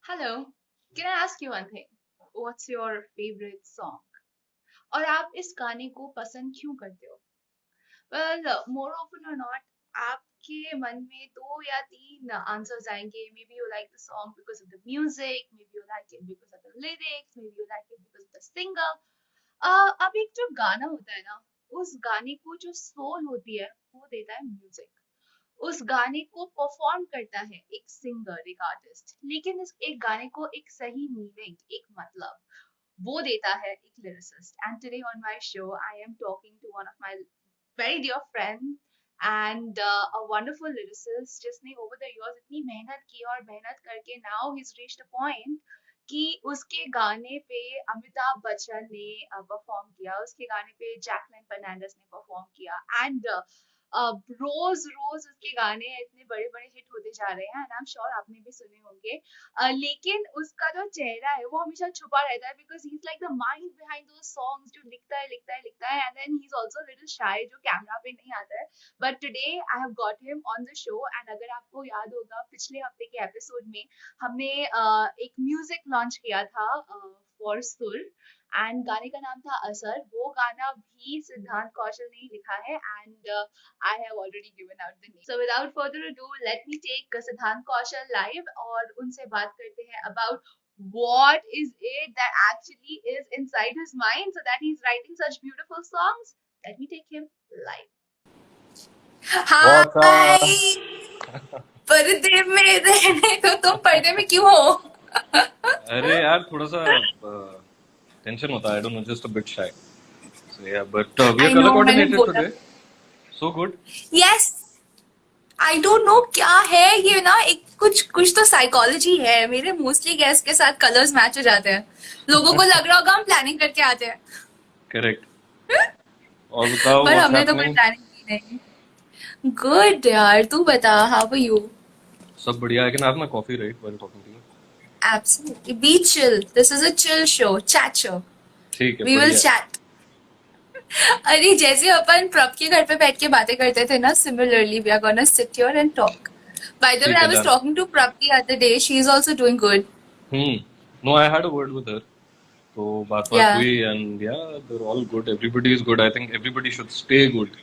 Hello, can I ask you one thing? What's your favourite song? और आप इस गाने को पसंद क्यों करते हो? वेल, मोर ऑफन और नॉट, आपके मन में दो या तीन आंसर्स आएंगे. May be you like the song because of the music, may be you like it because of the lyrics, may be you like it because of the singer. अब एक जो गाना होता है ना, उस गाने को जो सोल होती है वो देता है म्यूजिक. उस गाने को परफॉर्म करता है एक सिंगर, एक आर्टिस्ट, लेकिन इस एक गाने को एक सही मीनिंग, एक मतलब वो देता है एक lyricist. And today on my show I am talking to one of my very dear friend and a wonderful lyricist जिसने ओवर द इयर्स इतनी मेहनत की और मेहनत करके now he is reached a point कि उसके गाने पे अमिताभ बच्चन ने परफॉर्म किया, उसके गाने पे जैकलिन फर्नांडिस ने परफॉर्म किया. एंड रोज रोज उसके गाने इतने बड़े बड़े हिट होते जा रहे हैं. एंड आई एम श्योर आपने भी सुने होंगे. लेकिन उसका जो चेहरा है वो हमेशा छुपा रहता है because he is like the mind behind those songs, जो लिखता है लिखता है लिखता है. And then he is also little shy, जो कैमरा पे नहीं आता है. But today I have got him on the show. And अगर आपको याद होगा, पिछले हफ्ते के एपिसोड में हमने एक म्यूजिक लॉन्च किया था फॉर सुर, एंड गाने का नाम था असर. वो गाना भी सिद्धांत कौशल ने ही लिखा है. And I have already given out the name. So without further ado, let me take Siddhant Kaushal live और उनसे बात करते हैं about what is it that actually is inside his mind so that he's writing such beautiful songs. Let me take him live. What's hi. up? पर्दे में रहने तो तुम पर्दे में क्यों हो? अरे यार थोड़ा सा टेंशन होता है. I don't know, just a bit shy. So yeah, but we are I color know, मैंने coordinated बोला. today. So good. Yes. I don't know क्या है ये ना, एक कुछ कुछ तो साइकोलॉजी है. मेरे मोस्टली गेस्ट के साथ कलर्स मैच हो जाते हैं. लोगों को लग रहा होगा हम प्लानिंग करके आते हैं. Correct. और बताओ पर what's हमने तो कोई happening? प्लानिंग की नहीं. गुड यार, तू बता, हाउ आर यू? सब बढ़िया. I can have my coffee right while talking to you. Absolutely, be chill. This is a chill show, chat show. ठीक है, वी विल बढ़िया. चैट. अरे जैसे अपन प्रभ के घर पे बैठ के बातें करते थे ना, similarly we are gonna sit here and talk. By the way, ठीक आई है, was done. Talking to Prabh the other day. She is also doing good. No, I had a word with her. तो बात Yeah. हुई and yeah, they're all good. Everybody is good. I think everybody should stay good.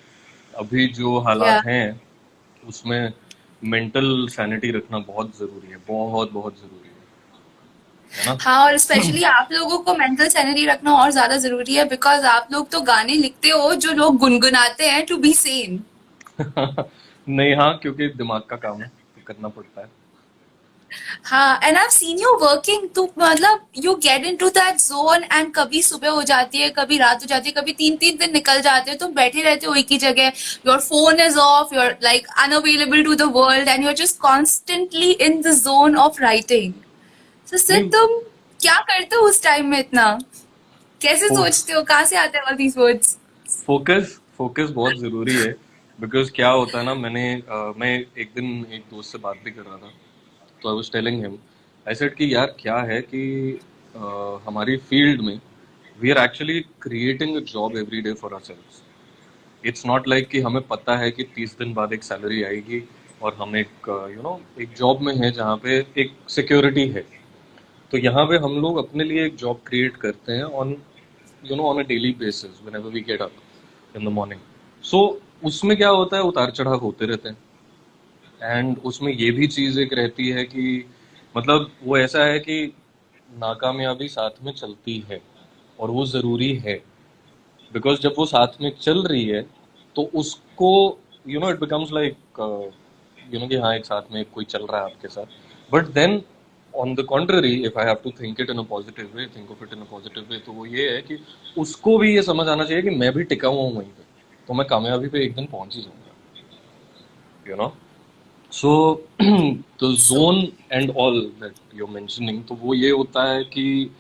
अभी जो Yeah. हालात हैं उसमें mental sanity रखना बहुत जरूरी है. बहुत बहुत जरूरी है ना? हाँ, और स्पेशली आप लोगों को मेंटल सैनिटी रखना और ज्यादा जरूरी है बिकॉज आप लोग तो गाने लिखते हो जो लोग गुनगुनाते हैं टू बी सेन. नहीं, हाँ, क्योंकि दिमाग का काम है तो करना पड़ता है. हाँ, and I have seen you working. तो मतलब you get into that zone and कभी सुबह हो जाती है, कभी रात हो जाती है, कभी तीन तीन दिन निकल जाते हो, तुम बैठे रहते हो एक ही जगह. Your phone is off, you're like unavailable to the world and you are just constantly in the zone of writing. तो सिर्फ नहीं, तुम क्या करते हो उस टाइम में इतना? कैसे फो, सोचते हो? कहाँ से आते हैं all these words? Focus focus बहुत जरूरी है. बिकॉज क्या होता है ना, मैं एक दिन एक दोस्त से बात भी कर रहा था. तो I was telling him, I said कि यार क्या है कि हमारी फील्ड में we are actually creating a job every day for ourselves. It's not like कि हमें पता है कि 30 दिन बाद एक सैलरी आएगी और हम एक एक जॉब में है जहाँ पे एक सिक्योरिटी है. तो यहाँ पे हम लोग अपने लिए एक जॉब क्रिएट करते हैं on on a daily basis whenever we get up in the morning. So उसमें क्या होता है, उतार चढ़ाव होते रहते हैं. एंड उसमें ये भी चीज एक रहती है कि मतलब वो ऐसा है कि नाकामयाबी साथ में चलती है और वो जरूरी है. बिकॉज जब वो साथ में चल रही है तो उसको इट बिकम्स लाइक कि हाँ, एक साथ में कोई चल रहा है आपके साथ. But then on the contrary, if I have to think it in a positive way, think of it in a positive way, तो वो ये है कि उसको भी ये समझ आना चाहिए कि मैं भी टिका हुआ हूँ वहीं पे, तो मैं कामयाबी पे एक दिन पहुंच ही जाऊंगा. You know so the So, zone and all that you mentioning, तो वो ये होता है कि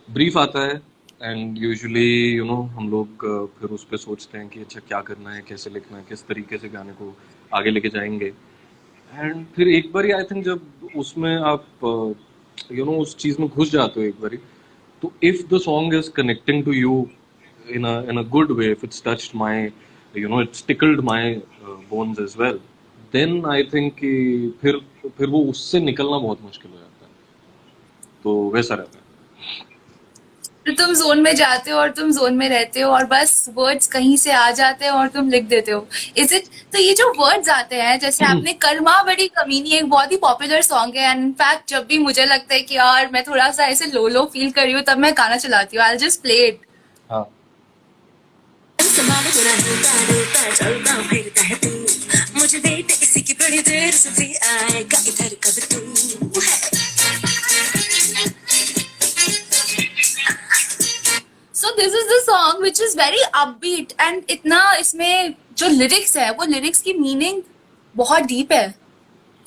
ब्रीफ आता है. एंड यूजुअली हम लोग फिर उस पर सोचते हैं कि अच्छा क्या करना है, कैसे लिखना है, किस तरीके से गाने को आगे लेके जाएंगे. एंड फिर एक बार आई थिंक जब उसमें आप उस चीज में घुस जाते हो एक बारी, तो if the song is connecting to you in a good way, if it's touched my it's tickled my bones as well, then I think कि फिर वो उससे निकलना बहुत मुश्किल हो जाता है. तो वैसा रहता है। तो तुम जोन में जाते हो और तुम जोन में रहते हो और बस वर्ड्स कहीं से आ जाते हैं और तुम लिख देते हो। Is it? तो ये जो वर्ड्स आते हैं, जैसे आपने कर्मा बड़ी कमीनी, एक बहुत ही पॉपुलर सॉन्ग है, एंड इनफैक्ट जब भी मुझे लगता है कि यार मैं थोड़ा सा ऐसे लो लो फील कर रही हूँ, तब मैं गाना चलाती हूँ, आई जस्ट प्ले इट। हाँ मुझे देख इसी की बड़ी देर से भी आएगा इधर कब तू। So this is the song which is very upbeat and इतना इसमें जो lyrics है वो lyrics की meaning बहुत deep है.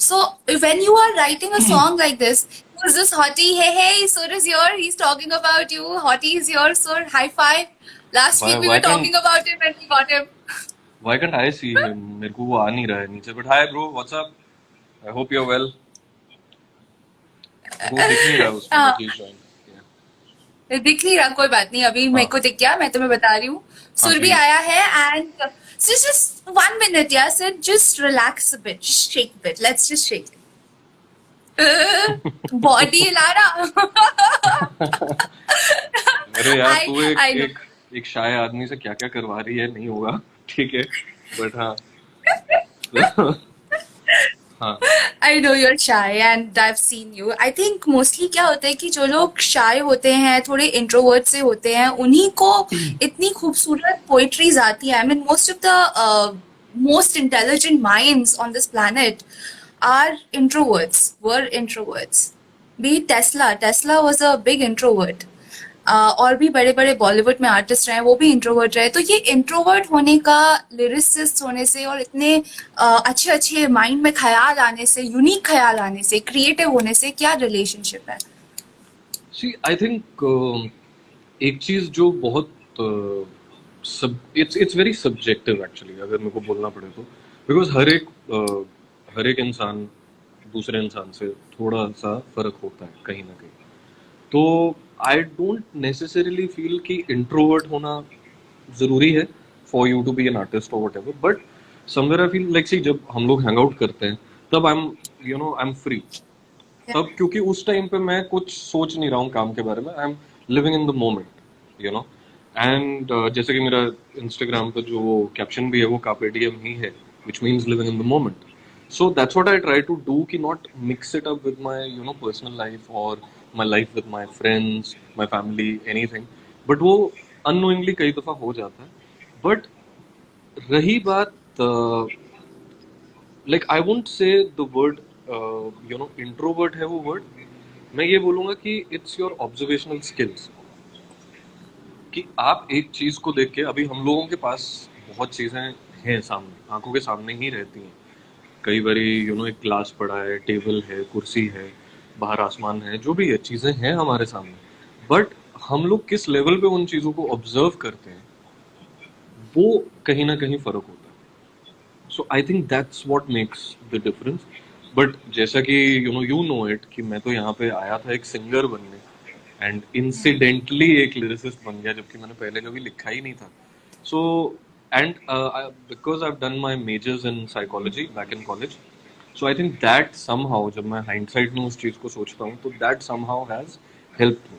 So when you are writing a song like this, who's this hottie? Hey hey, so is your. He's talking about you. Hottie is yours. So high five. Last week we why were talking about him and we got him. can't I see him? मेरे को वो आ नहीं रहा है नीचे, but hi bro, what's up? I hope you're well. वो दिख नहीं रहा उसमें, but he's joined. Yeah. दिख नहीं रहा, कोई बात नहीं, अभी मेरे को दिख गया, मैं तुम्हें बता रही हूँ. हाँ सुर भी please. आया है and so just 1 minute, yeah, sir, just relax a bit, just shake a bit, let's just shake. Body हिला रहा. अरे यार I तू I know. एक शाय आदमी से क्या क्या करवा रही है, नहीं होगा ठीक है, बट हाँ हाँ I know you're shy and I've seen you. I think mostly क्या होता है कि जो लोग shy होते हैं, थोड़े introvert से होते हैं, उन्हीं को इतनी खूबसूरत poetries आती है. I mean, most of the most intelligent minds on this planet are introverts, were introverts. Be it Tesla. Tesla was a big introvert. और भी बड़े बड़े बॉलीवुड में आर्टिस्ट रहे, वो भी इंट्रोवर्ट रहे. तो ये इंट्रोवर्ट होने का, लिरिसिस्ट होने से और इतने अच्छे अच्छे माइंड में ख्याल आने से, यूनिक ख्याल आने से, क्रिएटिव होने से क्या रिलेशनशिप है? सी आई थिंक एक चीज जो बहुत इट्स वेरी सब्जेक्टिव एक्चुअली, अगर मेरे को बोलना पड़े तो, बिकॉज हर एक इंसान दूसरे इंसान से थोड़ा सा फर्क होता है कहीं ना कहीं. तो आई डोंट नेसेसरीली फील कि इंट्रोवर्ट होना जरूरी है for you to be an artist और whatever, but somewhere I feel like see जब हम लोग हैंग आउट करते हैं तब आई एम फ्री. तब क्योंकि उस टाइम पे मैं कुछ सोच नहीं रहा हूँ काम के बारे में, I am living in the moment and जैसे कि मेरा इंस्टाग्राम पे जो कैप्शन भी है वो कार्pe diem ही है, which means living in the moment. So that's what I try to do, कि not mix it up with my personal life or my life with my friends, my family, anything. But वो unknowingly कई दफा हो जाता है. But रही बात like I won't say the word introvert है वो word, मैं ये बोलूँगा कि it's your observational skills. कि आप एक चीज को देख के, अभी हम लोगों के पास बहुत चीजें हैं सामने, आंखों के सामने ही रहती हैं. कई बारी एक ग्लास पड़ा है, टेबल है, कुर्सी है, बाहर आसमान है, जो भी है चीजें हैं हमारे सामने, बट हम लोग किस लेवल पे उन चीजों को ऑब्जर्व करते हैं वो कहीं ना कहीं फर्क होता है. So I think that's what makes the difference. But जैसा कि यू नो इट कि मैं तो यहाँ पे आया था एक सिंगर बनने, एंड इंसिडेंटली एक लिरिसिस्ट बन गया, जबकि मैंने पहले कभी लिखा ही नहीं था. So and because I have done my measures in psychology back in college, so I think that somehow, जब मैं हाइंडसाइट में उस चीज को सोचता हूँ, तो that somehow has helped me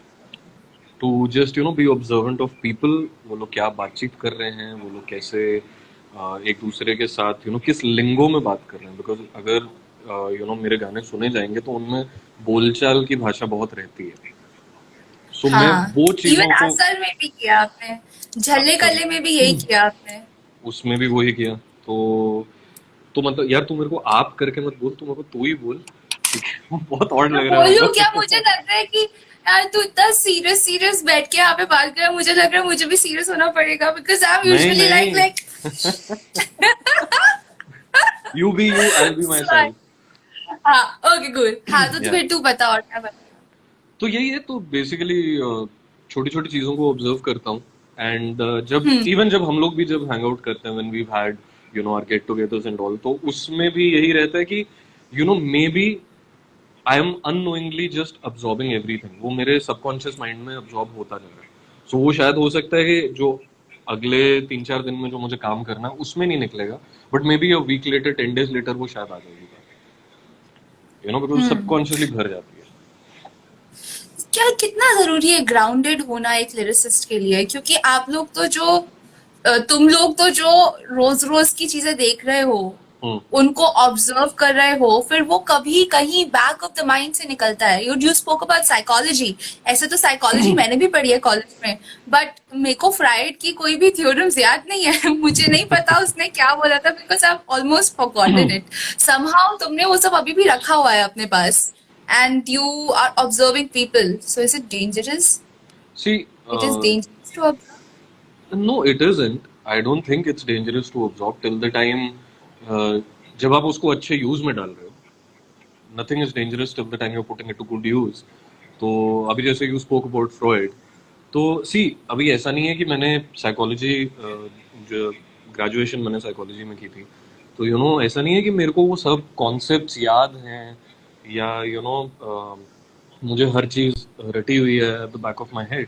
to just be observant of people. वो लोग क्या बातचीत कर रहे हैं, वो लोग कैसे एक दूसरे के साथ किस लिंगो में बात कर रहे हैं. बिकॉज अगर मेरे गाने सुने जाएंगे तो उनमें बोलचाल की भाषा बहुत रहती है. So, मैं वो चीजों इवन को असर में भी किया आपने, झल्ले कल्ले में भी यही किया आपने, उसमें भी वही किया. तो मतलब यार तू मेरे को आप करके मत बोल, तू मेरे को तू ही बोल, बहुत ऑड लग रहा है. बोलूं क्या? मुझे लग रहा है कि यार तू इतना सीरियस सीरियस बैठ के यहाँ पे बात कर रहा है, मुझे लग रहा है मुझे भी सीरियस होना पड़ेगा, because I am usually like you be you, I will be myself. हाँ ओके गुड. हाँ तो फिर तू बता और क्या बता. तो यही है. तो बेसिकली छोटी छोटी चीजों को ऑब्जर्व करता हूँ, एंड जब इवन जब हम लोग भी जब हैंग आउट करते हैं, when we had our get togethers and all, तो उसमें भी यही रहता है कि maybe I am unknowingly just absorbing everything. वो मेरे सबकॉन्शियस माइंड में अब्सॉर्ब होता जा रहा है. सो वो शायद हो सकता है कि जो अगले 3-4 दिन में जो मुझे काम करना है उसमें नहीं निकलेगा, but maybe a week later, 10 days later वो शायद आ जाएगी, बिकॉज सबकॉन्शियसली भर जाती है. क्या कितना ज़रूरी है ग्राउंडेड होना एक लिरिसिस्ट के लिए? क्योंकि आप लोग तो जो तुम लोग तो जो रोज़-रोज़ की चीज़ें देख रहे हो, हम्म। उनको ऑब्जर्व कर रहे हो, फिर वो कभी कहीं बैक ऑफ द माइंड से निकलता है। You spoke about psychology. ऐसे तो साइकोलॉजी मैंने भी पढ़ी है कॉलेज में, बट मेरे को फ्राइड की कोई भी थ्योरम्स याद नहीं है। मुझे नहीं पता उसने क्या बोला था, because I almost forgotten it. Somehow तुमने वो सब अभी भी रखा हुआ है अपने पास, and you are observing people, so is it dangerous? See, it is dangerous to observe? no, it isn't. I don't think it's dangerous to absorb till the time जब आप उसको अच्छे यूज में डाल रहे हो. Nothing is dangerous till the time you're putting it to good use. तो अभी जैसे यू स्पोक अबाउट फ्रॉइड, तो सी अभी ऐसा नहीं है कि मैंने साइकोलॉजी जो ग्रेजुएशन मैंने साइकोलॉजी में की थी, तो ऐसा नहीं है कि मेरे को वो सब कॉन्सेप्ट्स याद हैं या मुझे हर चीज रटी हुई है at the back of my head.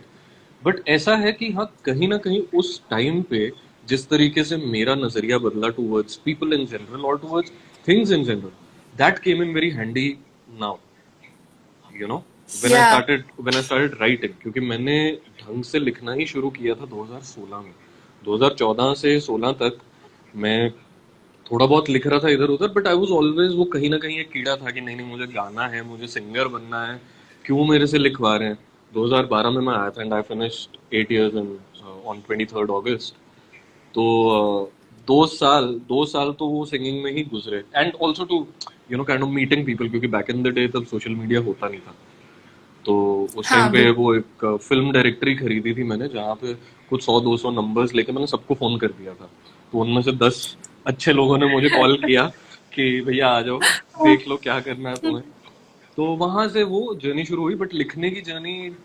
But ऐसा है कि हाँ, कहीं ना कहीं उस टाइम पे जिस तरीके से मेरा नजरिया बदला टूवर्ड्स पीपल इन जनरल और towards things in general, that came in very handy now, you know या व्हेन आई स्टार्टेड राइटिंग. क्योंकि मैंने ढंग से लिखना ही शुरू किया था 2016 में. 2014 से 16 तक मैं थोड़ा बहुत लिख रहा था इधर उधर, बट आई वाज ऑलवेज, वो कहीं ना कहीं एक कीड़ा था कि नहीं नहीं मुझे गाना है, मुझे सिंगर बनना है, क्यों मेरे से लिखवा रहे हैं. 2012 में मैं आया था and I finished 8 years in on 23rd August. तो 2 साल तो वो सिंगिंग में ही गुजरे, and also to kind of meeting people, क्योंकि बैक इन द डे तब सोशल मीडिया होता नहीं था. तो उस टाइम हाँ पे वो एक फिल्म डायरेक्टरी खरीदी थी मैंने, जहाँ पे कुछ 100-200 नंबर्स लेके मैंने सबको फोन कर दिया था. तो उनमें से 10 अच्छे लोगों ने मुझे कॉल किया कि भैया आ जाओ, देख लो क्या करना है तुम्हें. तो वहां से वो जर्नी शुरू हुई. बट लिखने की जर्नी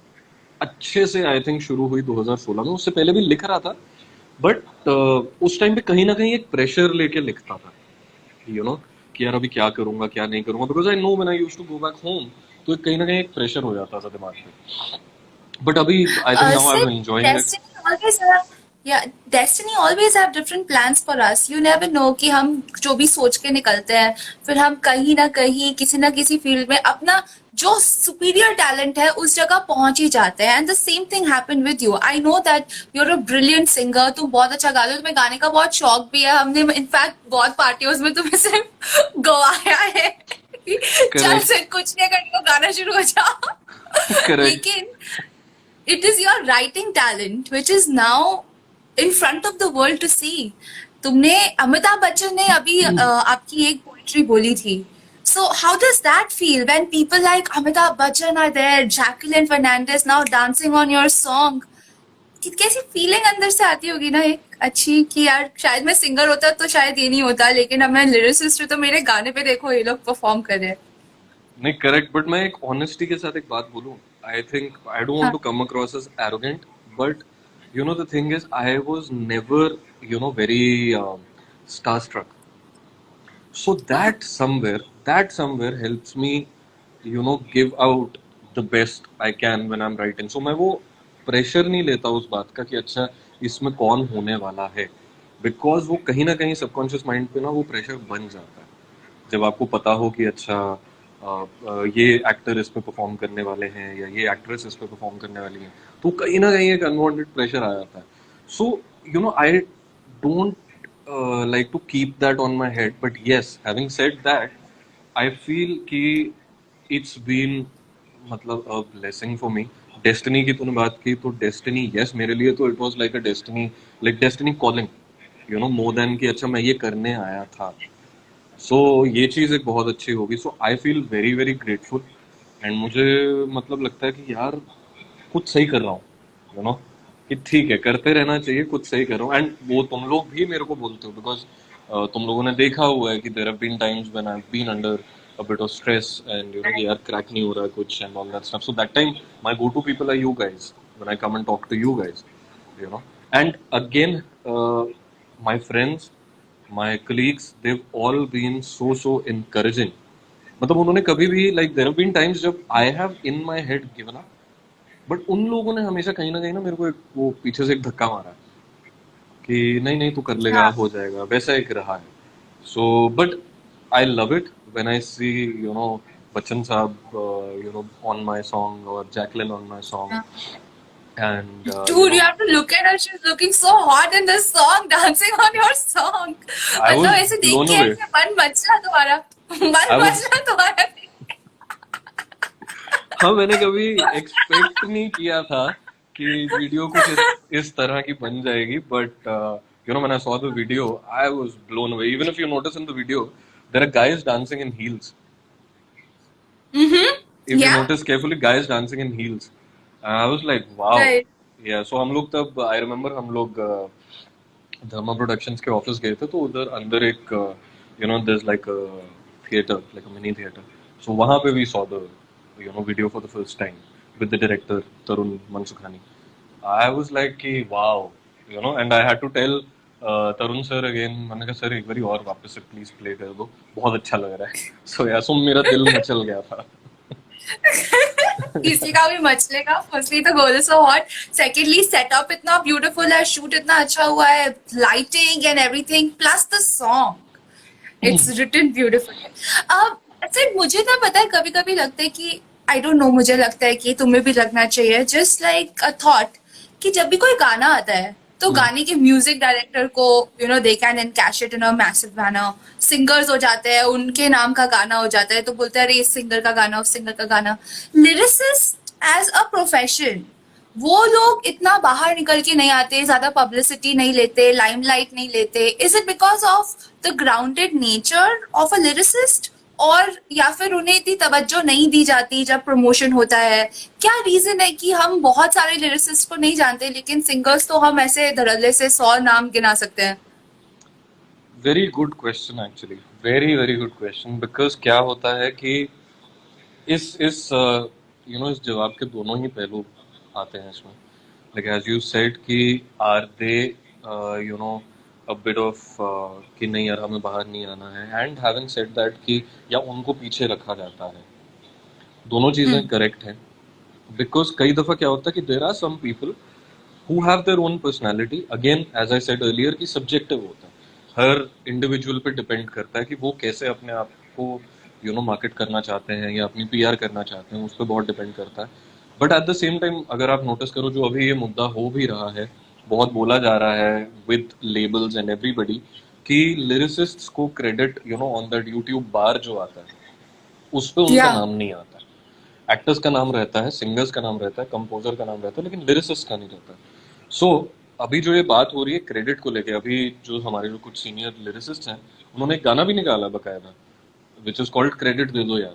अच्छे से आई थिंक शुरू हुई 2016 में. उससे पहले भी लिख रहा था, बट उस टाइम पे कहीं ना कहीं एक प्रेशर लेके लिखता था, यू नो कि यार अभी क्या करूंगा क्या नहीं करूंगा, because I know when I used to go back home, तो कहीं ना कहीं एक प्रेशर हो जाता था दिमाग पे. बट अभी I think now I Sid, am enjoying it. destiny always have, yeah, destiny always have different plans for us. You never know कि हम जो भी सोच के निकलते हैं, फिर हम कहीं ना कहीं किसी ना किसी फील्ड में अपना जो सुपीरियर टैलेंट है उस जगह पहुंच ही जाते हैं. And the same thing happened with you. I know that you are a brilliant singer. तुम बहुत अच्छा गाते हो, तुम्हें गाने का बहुत शौक भी है. हमने इनफैक्ट बहुत पार्टियों में तुम्हें सिर्फ गवाया है कि चल करेक्ट. से कुछ नहीं करने को गाना शुरू हो जा. करेक्ट. लेकिन it is your writing talent which is now in front of the world to see. तुमने अमिताभ बच्चन ने अभी आपकी एक पोइट्री बोली थी. So how does that feel when people like Amitabh Bachchan are there, Jacqueline Fernandez now dancing on your song? कैसी feeling अंदर से आती होगी ना एक अच्छी, कि यार शायद मैं सिंगर होता तो शायद ये नहीं होता, लेकिन अब मैं लिरिसिस्ट हूँ तो मेरे गाने पे देखो ये लोग परफॉर्म कर रहे हैं. नहीं, करेक्ट. बट मैं एक ऑनेस्टी के साथ एक बात बोलूं, I think I don't want हाँ to come across as arrogant, but the thing is I was never very star struck. So that somewhere helps me give out the best I can when I'm writing. So मैं वो pressure नहीं लेता उस बात का कि अच्छा इसमें कौन होने वाला है, बिकॉज वो कहीं ना कहीं सबकॉन्शियस माइंड पे ना वो प्रेशर बन जाता है जब आपको पता हो कि अच्छा ये एक्टर इस पे परफॉर्म करने वाले हैं या ये एक्ट्रेस इस पे परफॉर्म करने वाली है, तो कहीं ना कहीं एक अनवांटेड प्रेशर आ जाता है. So I don't like to keep that on my head. But yes, having said that, I feel कि it's been मतलब a blessing for me. Destiny की तूने बात की, तो destiny yes मेरे लिए तो it was like a destiny, like destiny calling, more than कि अच्छा मैं ये करने आया था. So ये चीज़ एक बहुत अच्छी होगी. So I feel very very grateful, and मुझे मतलब लगता है कि यार कुछ सही कर रहा हूँ, कि ठीक है करते रहना चाहिए, कुछ सही कर रहा हूँ. एंड वो तुम लोग भी मेरे को बोलते हो, बिकॉज तुम लोगों ने देखा हुआ है कि there have been times when I have been under a bit of stress and कि यार क्रैक नहीं हो रहा कुछ and all that stuff. So that time my go-to people are you guys when I come and talk to you guys, and again my friends, my colleagues, they've all been so encouraging. मतलब उन्होंने कभी भी like there have been times जब I have in my head given up, but उन लोगों ने हमेशा कहीं ना मेरे को एक वो पीछे से एक धक्का मारा कि नहीं नहीं तू कर लेगा, हाँ हो जाएगा, वैसा एक रहा है. So but I love it when I see Bachchan Saab, on my song, or Jacqueline on my song, and Dude, you have to look at her. She's looking so hot in this song, dancing on your song. I मतलब was ऐसे देख blown के away. ऐसे मन बच रहा तुम्हारा, मन I बच was रहा तुम्हारा. हाँ, मैंने कभी एक्सपेक्ट नहीं किया था कि वीडियो कुछ इस तरह की बन जाएगी, but when I saw the video, I was blown away. Even if you notice in the video, there are guys dancing in heels. If you Yeah, notice carefully, guys dancing in heels. I was like, wow. right. Yeah, so हम लोग तब, I remember हम लोग धर्मा productions के office गए थे, तो उधर अंदर एक there's like a theater, like a mini theater. So वहाँ पे we saw the video for the first time with the director Tarun Mansukhani. I was like कि wow, and I had to tell Tarun sir again. मैंने कहा sir एक बारी और वापस से प्लीज प्ले कर दो, बहुत अच्छा लग रहा है. सो मेरा दिल मचल गया था. किसी का भी मचलेगा. फर्स्टली तो goal so hot, secondly setup इतना ब्यूटीफुल है, शूट इतना अच्छा हुआ है, lighting and everything, plus the song, it's written beautiful. अब अच्छा, मुझे ना पता है कभी कभी लगता है कि आई डोंट नो, मुझे लगता है कि तुम्हें भी लगना चाहिए, जस्ट लाइक अ थॉट, कि जब भी कोई गाना आता है तो गाने के म्यूजिक डायरेक्टर को they can encash it in a massive manner. Singers हो जाते हैं, उनके नाम का गाना हो जाता है तो बोलते हैं अरे इस सिंगर का गाना, उस सिंगर का गाना. लिरिसिस्ट एज अ प्रोफेशन, वो लोग इतना बाहर निकल के नहीं आते, ज्यादा पब्लिसिटी नहीं लेते, लाइमलाइट नहीं लेते. Is it because of the grounded nature of a lyricist, और या फिर उन्हें इतनी तवज्जो नहीं दी जाती जब प्रमोशन होता है? क्या रीजन है कि हम बहुत सारे लिरिसिस्ट को नहीं जानते, लेकिन सिंगर्स तो हम ऐसे धड़ल्ले से 100 नाम गिना सकते हैं? Very good question actually, very very good question. Because क्या होता है कि इस जवाब के दोनों ही पहलू आते हैं इसमें. लाइक एज यू सेड कि are they a bit of कि नहीं यार हमें बाहर नहीं आना है, एंड हैविंग सेड दैट कि या उनको पीछे रखा जाता है. दोनों चीजें करेक्ट हैं. बिकॉज कई दफा क्या होता है कि there are some people who have their own personality. Again, as I said earlier, कि subjective होता है, हर इंडिविजुअल पे डिपेंड करता है कि वो कैसे अपने आप को मार्केट करना चाहते हैं या अपनी पीआर करना चाहते हैं, उस पर बहुत डिपेंड करता है. But at the same time अगर आप नोटिस करो, जो अभी ये मुद्दा हो भी रहा है, बहुत बोला जा रहा है विद लेबल्स एंड एवरीबडी, कि लिरिसिस्ट्स को क्रेडिट ऑन दैट यूट्यूब बार जो आता है उस पर उनका नाम नहीं आता. एक्टर्स का नाम रहता है, सिंगर्स का नाम रहता है, कंपोजर का नाम रहता है, लेकिन लिरिसिस्ट का नहीं रहता. सो अभी जो ये बात हो रही है क्रेडिट को लेके, अभी जो हमारे जो कुछ सीनियर लिरिसिस्ट हैं, उन्होंने एक गाना भी निकाला बकायदा, विच इज कॉल्ड क्रेडिट दे दो यार.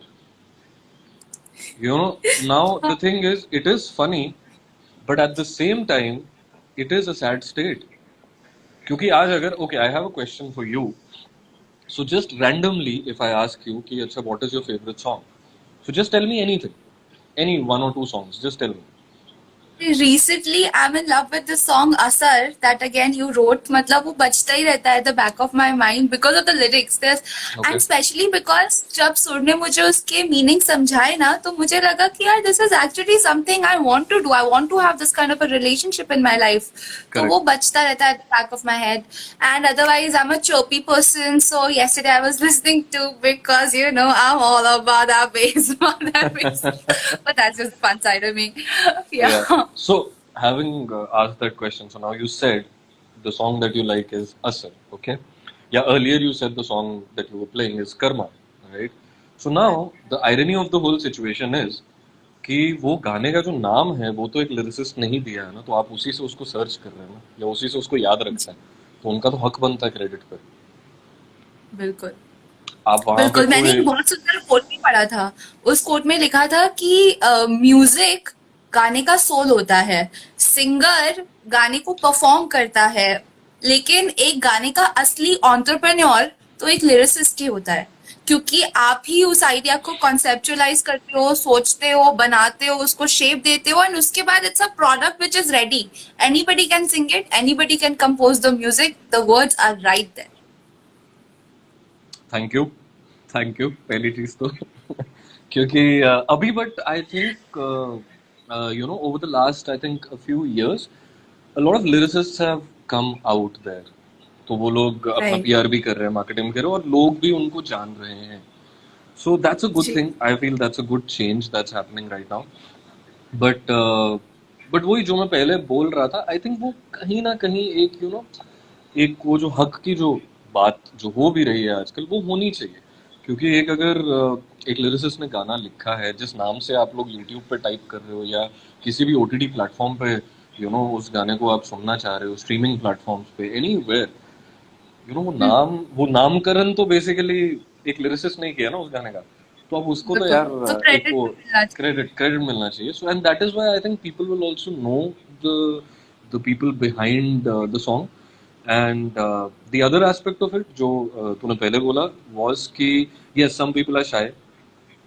Now the thing is, it is funny, but at the same time it is a sad state. क्योंकि आज अगर okay, I have a question for you. So just randomly if I ask you कि अच्छा what is your favourite song, so just tell me anything, any one or two songs, just tell me. Recently I'm in love with the song Asar, that again you wrote. मतलब वो बजता ही रहता है at the back of my mind because of the lyrics. Okay. And especially because जब सुर ने मुझे उसके meaning समझाए ना, तो मुझे लगा कि यार this is actually something I want to do. I want to have this kind of a relationship in my life. तो वो बजता रहता है at the back of my head. And otherwise I'm a chirpy person, so yesterday I was listening to, because I'm all about that bass, but that's just the fun side of me. Yeah. So, having asked that question, so now you said the song that you like is Asar, okay? Yeah, earlier you said the song that you were playing is Karma, right? So now, the irony of the whole situation is कि वो गाने का जो नाम है वो तो एक लिरिसिस्ट नहीं दिया है ना, तो आप उसी से उसको सर्च कर रहे हैं ना, या उसी से उसको याद रखते हैं, तो उनका तो हक बनता है क्रेडिट पर. बिल्कुल आप वहां पे बिल्कुल. मैंने एक बहुत सुंदर कोट भी पढ़ा था. उस कोट में लिखा था कि म्यूजिक गाने का सोल होता है, सिंगर गाने को परफॉर्म करता है, लेकिन एक गाने का असली एंटरप्रेन्योर तो एक लिरिसिस्ट ही होता है, क्योंकि आप ही उस आइडिया को कॉन्सेप्चुअलाइज करते हो, सोचते हो, बनाते हो, उसको शेप देते हो, एंड उसके बाद it's a product which is ready. Anybody can sing it, anybody can compose the music, the words are right there. Thank you, thank you पहली चीज तो. क्योंकि अभी but I think over the last I think a few years a lot of lyricists have come out there. तो वो लोग अपना Right. PR भी कर रहे हैं, मार्केटिंग कर रहे हैं, और लोग भी उनको जान रहे हैं. So that's a good ji. thing. I feel that's a good change that's happening right now. But वही जो मैं पहले बोल रहा था, आई थिंक वो कहीं ना कहीं एक एक वो जो हक की जो बात जो हो भी रही है आजकल, वो होनी चाहिए। क्योंकि एक अगर एक लिरिसिस्ट ने गाना लिखा है, जिस नाम से आप लोग यूट्यूब पे टाइप कर रहे हो या किसी भी ओटीटी प्लेटफॉर्म पे उस गाने को आप सुनना चाह रहे हो, स्ट्रीमिंग प्लेटफॉर्म्स पे, एनीवेयर, वो नामकरण तो बेसिकली एक लिरिसिस्ट ने किया ना उस गाने का। तो अब उसको तो बिल्कुल, यार तो एक क्रेडिट वो मिलना चाहिए. क्रेडिट मिलना चाहिए। So and that is why I think people will also know the people behind the song. And the other aspect of it जो तूने पहले बोला वाज कि yes, some people are shy,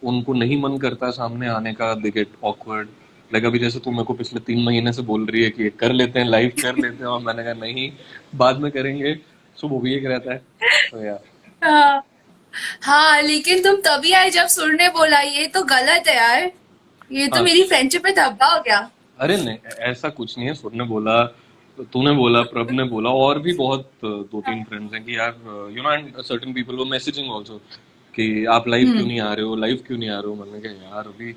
उनको नहीं मन करता सामने आने का, दे गेट ऑकवर्ड। लाइक अभी जैसे तू मेरे को पिछले 3 महीने से बोल रही है कि कर लेते हैं, लाइव कर लेते हैं, और मैंने कहा नहीं, बाद में करेंगे। सो वो भी एक रहता है। तो यार हाँ. हाँ, लेकिन तुम तभी आए जब सुर ने बोला, ये तो गलत है यार. ये तो हाँ, मेरी फ्रेंडशिप पे धब्बा हो गया. अरे नहीं, ऐसा कुछ नहीं है। सुर ने बोला, तूने बोला, प्रभ ने बोला, और भी बहुत 2-3 फ्रेंड्स हैं कि यार and certain people were messaging also कि आप लाइव क्यों हम्म. नहीं आ रहे हो, लाइव क्यों नहीं आ रहे हो। मैंने कहा यार अभी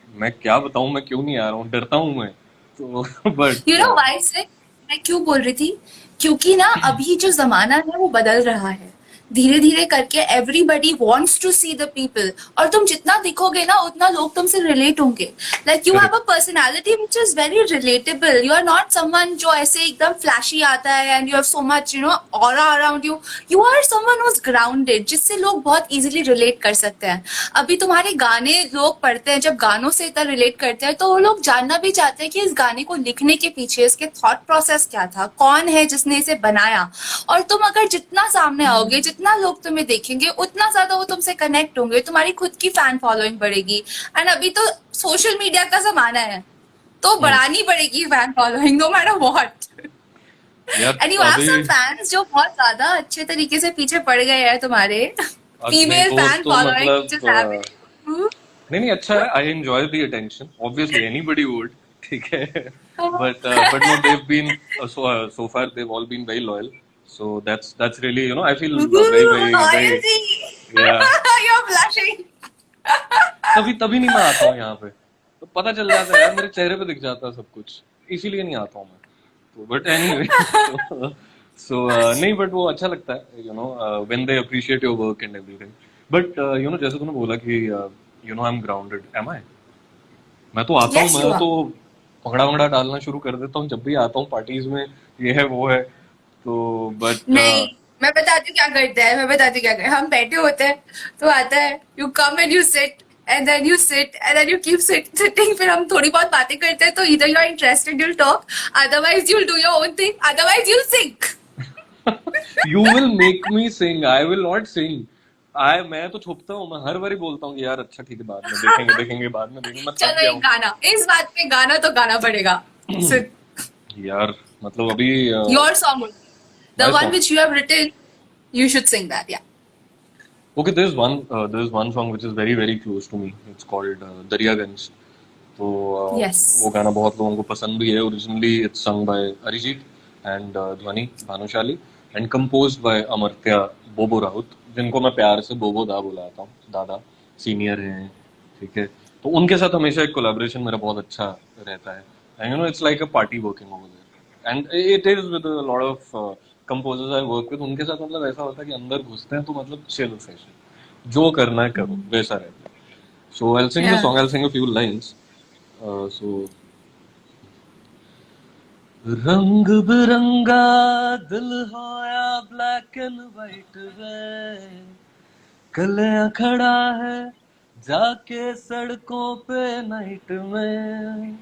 मैं क्या बताऊं, मैं क्यों नहीं आ रहा हूँ, डरता हूँ मैं तो यू बट नो व्हाई से मैं क्यों बोल रही थी? क्योंकि ना अभी जो जमाना है वो बदल रहा है धीरे धीरे करके. Everybody wants to see the people, और तुम जितना दिखोगे ना उतना लोग तुमसे रिलेट होंगे. Like you have a correct, personality which is very relatable. You are not someone जो ऐसे एकदम फ्लैशी आता है and you have so much aura around you. You are someone who is grounded, जिससे लोग बहुत इजीली रिलेट कर सकते हैं. अभी तुम्हारे गाने लोग पढ़ते हैं, जब गानों से इतना रिलेट करते हैं तो वो लोग जानना भी चाहते हैं कि इस गाने को लिखने के पीछे इसके थॉट प्रोसेस क्या था, कौन है जिसने इसे बनाया. और तुम अगर जितना सामने आओगे, जितना लोग तुम्हें देखेंगे, उतना ज्यादा वो तुमसे कनेक्ट होंगे, तुम्हारी खुद की फैन फॉलोइंग बढ़ेगी. एंड अभी तो सोशल मीडिया का जमाना है, तो बढ़ानी पड़ेगी fan following no matter what. यार एंड यू हैव अभी सम फैंस जो बहुत ज्यादा अच्छे तरीके से पीछे पड़ गए हैं तुम्हारे. नहीं फीमेल तो फैन फॉलोइंग मतलब विच इज हैविंग. नहीं नहीं, अच्छा है। I enjoy the attention, obviously anybody would, ठीक है। But no, they've been so far they've all been very loyal. So that's really I feel very very very, Loyalty. या You're blushing. तभी तभी नहीं मैं आता हूँ यहाँ पे। तो पता चल जाता है यार, मेरे चेहरे पे दिख जाता है सब कुछ, इसीलिए नहीं आता हूँ मैं। तो बट एनीवे सो नहीं, बट वो अच्छा लगता है when they appreciate your work and everything. But जैसे तूने बोला कि आई एम ग्राउंडेड, एम आई? मैं तो आता हूँ, Yes, you मैं are. तो भंगड़ा भंगड़ा डालना शुरू कर देता हूँ जब भी आता हूँ पार्टीज में, ये है वो है। तो बट नहीं, मैं बताती हूँ क्या करते हैं. मैं बताती हूँ क्या करते हैं. हम बैठे होते हैं तो आता है, you come and you sit and then you sit and then you keep sitting. फिर हम थोड़ी बहुत बातें करते हैं, तो इधर you are interested you'll talk, otherwise you'll do your own thing, otherwise you'll sing. You will make me sing, I will not sing. मैं तो छुपता हूँ, मैं हर बारी बोलता हूँ कि यार अच्छा ठीक है, बाद में देखेंगे देखेंगे, बाद में देखेंगे, मैं थक चलो गया एक गाना, इस बात पे गाना तो गाना पड़ेगा. हूँ। Sit. यार मतलब अभी Your song only. The my one song, which you have written, you should sing that. Yeah. okay, there's one song which is very very close to me. It's called Daryaganj. तो वो Yes. गाना बहुत लोगों को पसंद भी है। Originally it's sung by Arijit and Dhvani Bhanushali, and composed by Amartya Bobo Rout, जिनको मैं प्यार से बोबो दा बुलाता हूँ, दादा सीनियर हैं, ठीक है। तो उनके साथ हमेशा एक कोलैबोरेशन मेरा बहुत अच्छा रहता है। And it's like a party working over there, and it is with a lot of composers I work with. उनके साथ मतलब ऐसा होता है कि अंदर घुसते हैं तो मतलब चिल सेशन, जो करना है करो, वैसा रहता है। So I will sing the Yeah. Song, I will sing a few lines. So रंग बिरंगा दिल होया ब्लैक एंड वाइट वे, कलियां खड़ा है जाके सड़कों पे नाइट में।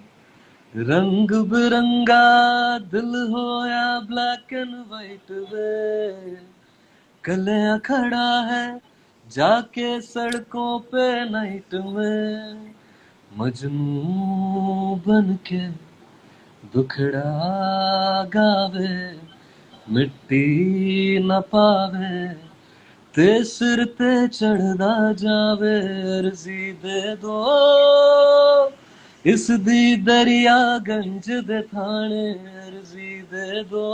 रंग बिरंगा दिल होया ब्लैक एंड वाइट वे, कलियां खड़ा है जाके सड़कों पे नाइट में। मजनू बन के दुखड़ा गावे, मिट्टी न पावे, ते सिर ते चढ़दा जावे। अर्जी दे दो इस दी दरिया गंज दे थाने, अर्जी दे दो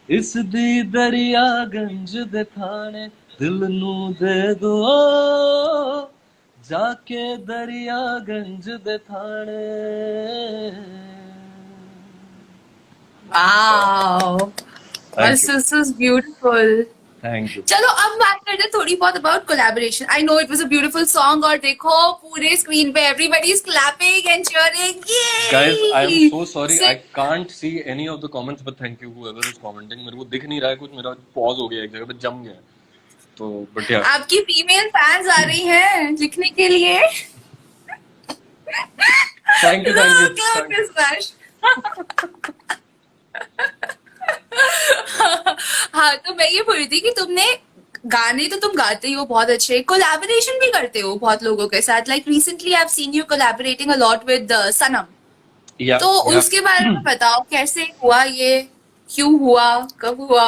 इस दी दरिया गंज दे थाने। दिल नू दे दो जाके दरिया गंज दे थाने। Wow. Thank you, This is beautiful. Thank you. चलो अब बात करते हैं थोड़ी बहुत about collaboration. I know it was a beautiful song और देखो पूरे स्क्रीन पे everybody is clapping and cheering. Guys, I am Yay! so sorry. I So, can't see any of the comments, but thank you whoever is commenting. मेरे को दिख नहीं रहा है कुछ, मेरा पॉज हो गया एक जगह पे, जम गया है। तो बट या आपकी फीमेल फैंस आ रही हैं लिखने के लिए. Thank you, thank you, Look, look, thank Smash. हाँ तो मैं ये बोल रही थी कि तुमने गाने तो तुम गाते ही हो बहुत अच्छे, कोलैबोरेशन भी करते हो बहुत लोगों के साथ. Like recently I have seen you collaborating a lot with Sanam. या तो उसके बारे में बताओ कैसे हुआ ये, क्यों हुआ, कब हुआ?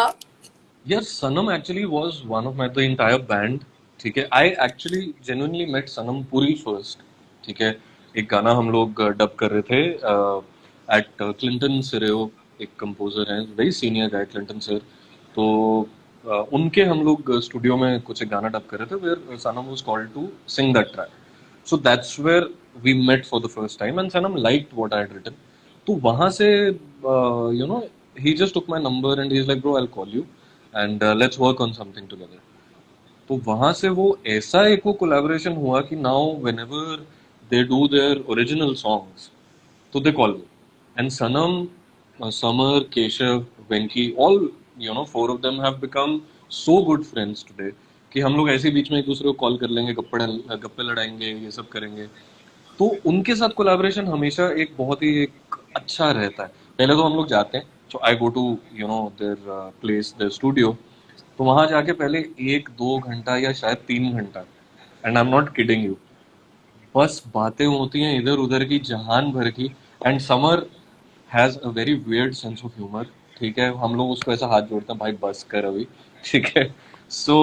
यार Sanam actually was one of my the entire band. ठीक है, I actually genuinely met Sanam पूरी फर्स्ट। ठीक है, एक गाना हम लोग डब कर रहे थे एट क्लिंटन सिरेओ, एक कंपोजर हैं very senior guy Clinton sir. तो उनके हम लोग स्टूडियो में कुछ एक गाना डब कर रहे थे where Sanam was called to sing that track. So that's where we met for the first time and Sanam liked what I had written. तो वहां से you know he just took my number and he is like bro I will call you and let's work on something together. तो वहां से वो ऐसा एक वो कोलैबोरेशन हुआ कि now whenever they do their original songs तो they call me and Sanam, Samar, Keshav, Venky, all you know four of them have become so good friends today कि हम लोग ऐसे बीच में एक दूसरे को कॉल कर लेंगे, गप्पे लड़ाएंगे, ये सब करेंगे। तो उनके साथ कोलैबोरेशन हमेशा एक बहुत ही एक अच्छा रहता है। पहले तो हम लोग जाते हैं, so I go to you know their place, their studio। तो वहां जाके पहले 1-2 घंटा या शायद 3 घंटा, and I am not kidding you, बस बातें होती हैं इधर उधर की जहान भर की। And summer has a very weird sense of humour. ठीक है, हम लोग उसको ऐसा हाथ जोड़ते हैं, भाई बस कर अभी। ठीक है, सो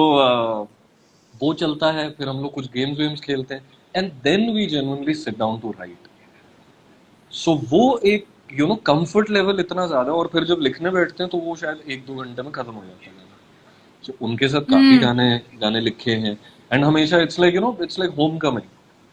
वो चलता है, फिर हम लोग कुछ गेम्स वेम्स खेलते हैं and then we genuinely sit down to write. So वो एक यू नो कंफर्ट लेवल इतना ज्यादा, और फिर जब लिखने बैठते हैं तो वो शायद 1-2 घंटे में खत्म हो जाता है गाना। So, उनके साथ काफी हम्म. गाने गाने लिखे हैं एंड हमेशा it's like you know it's like home coming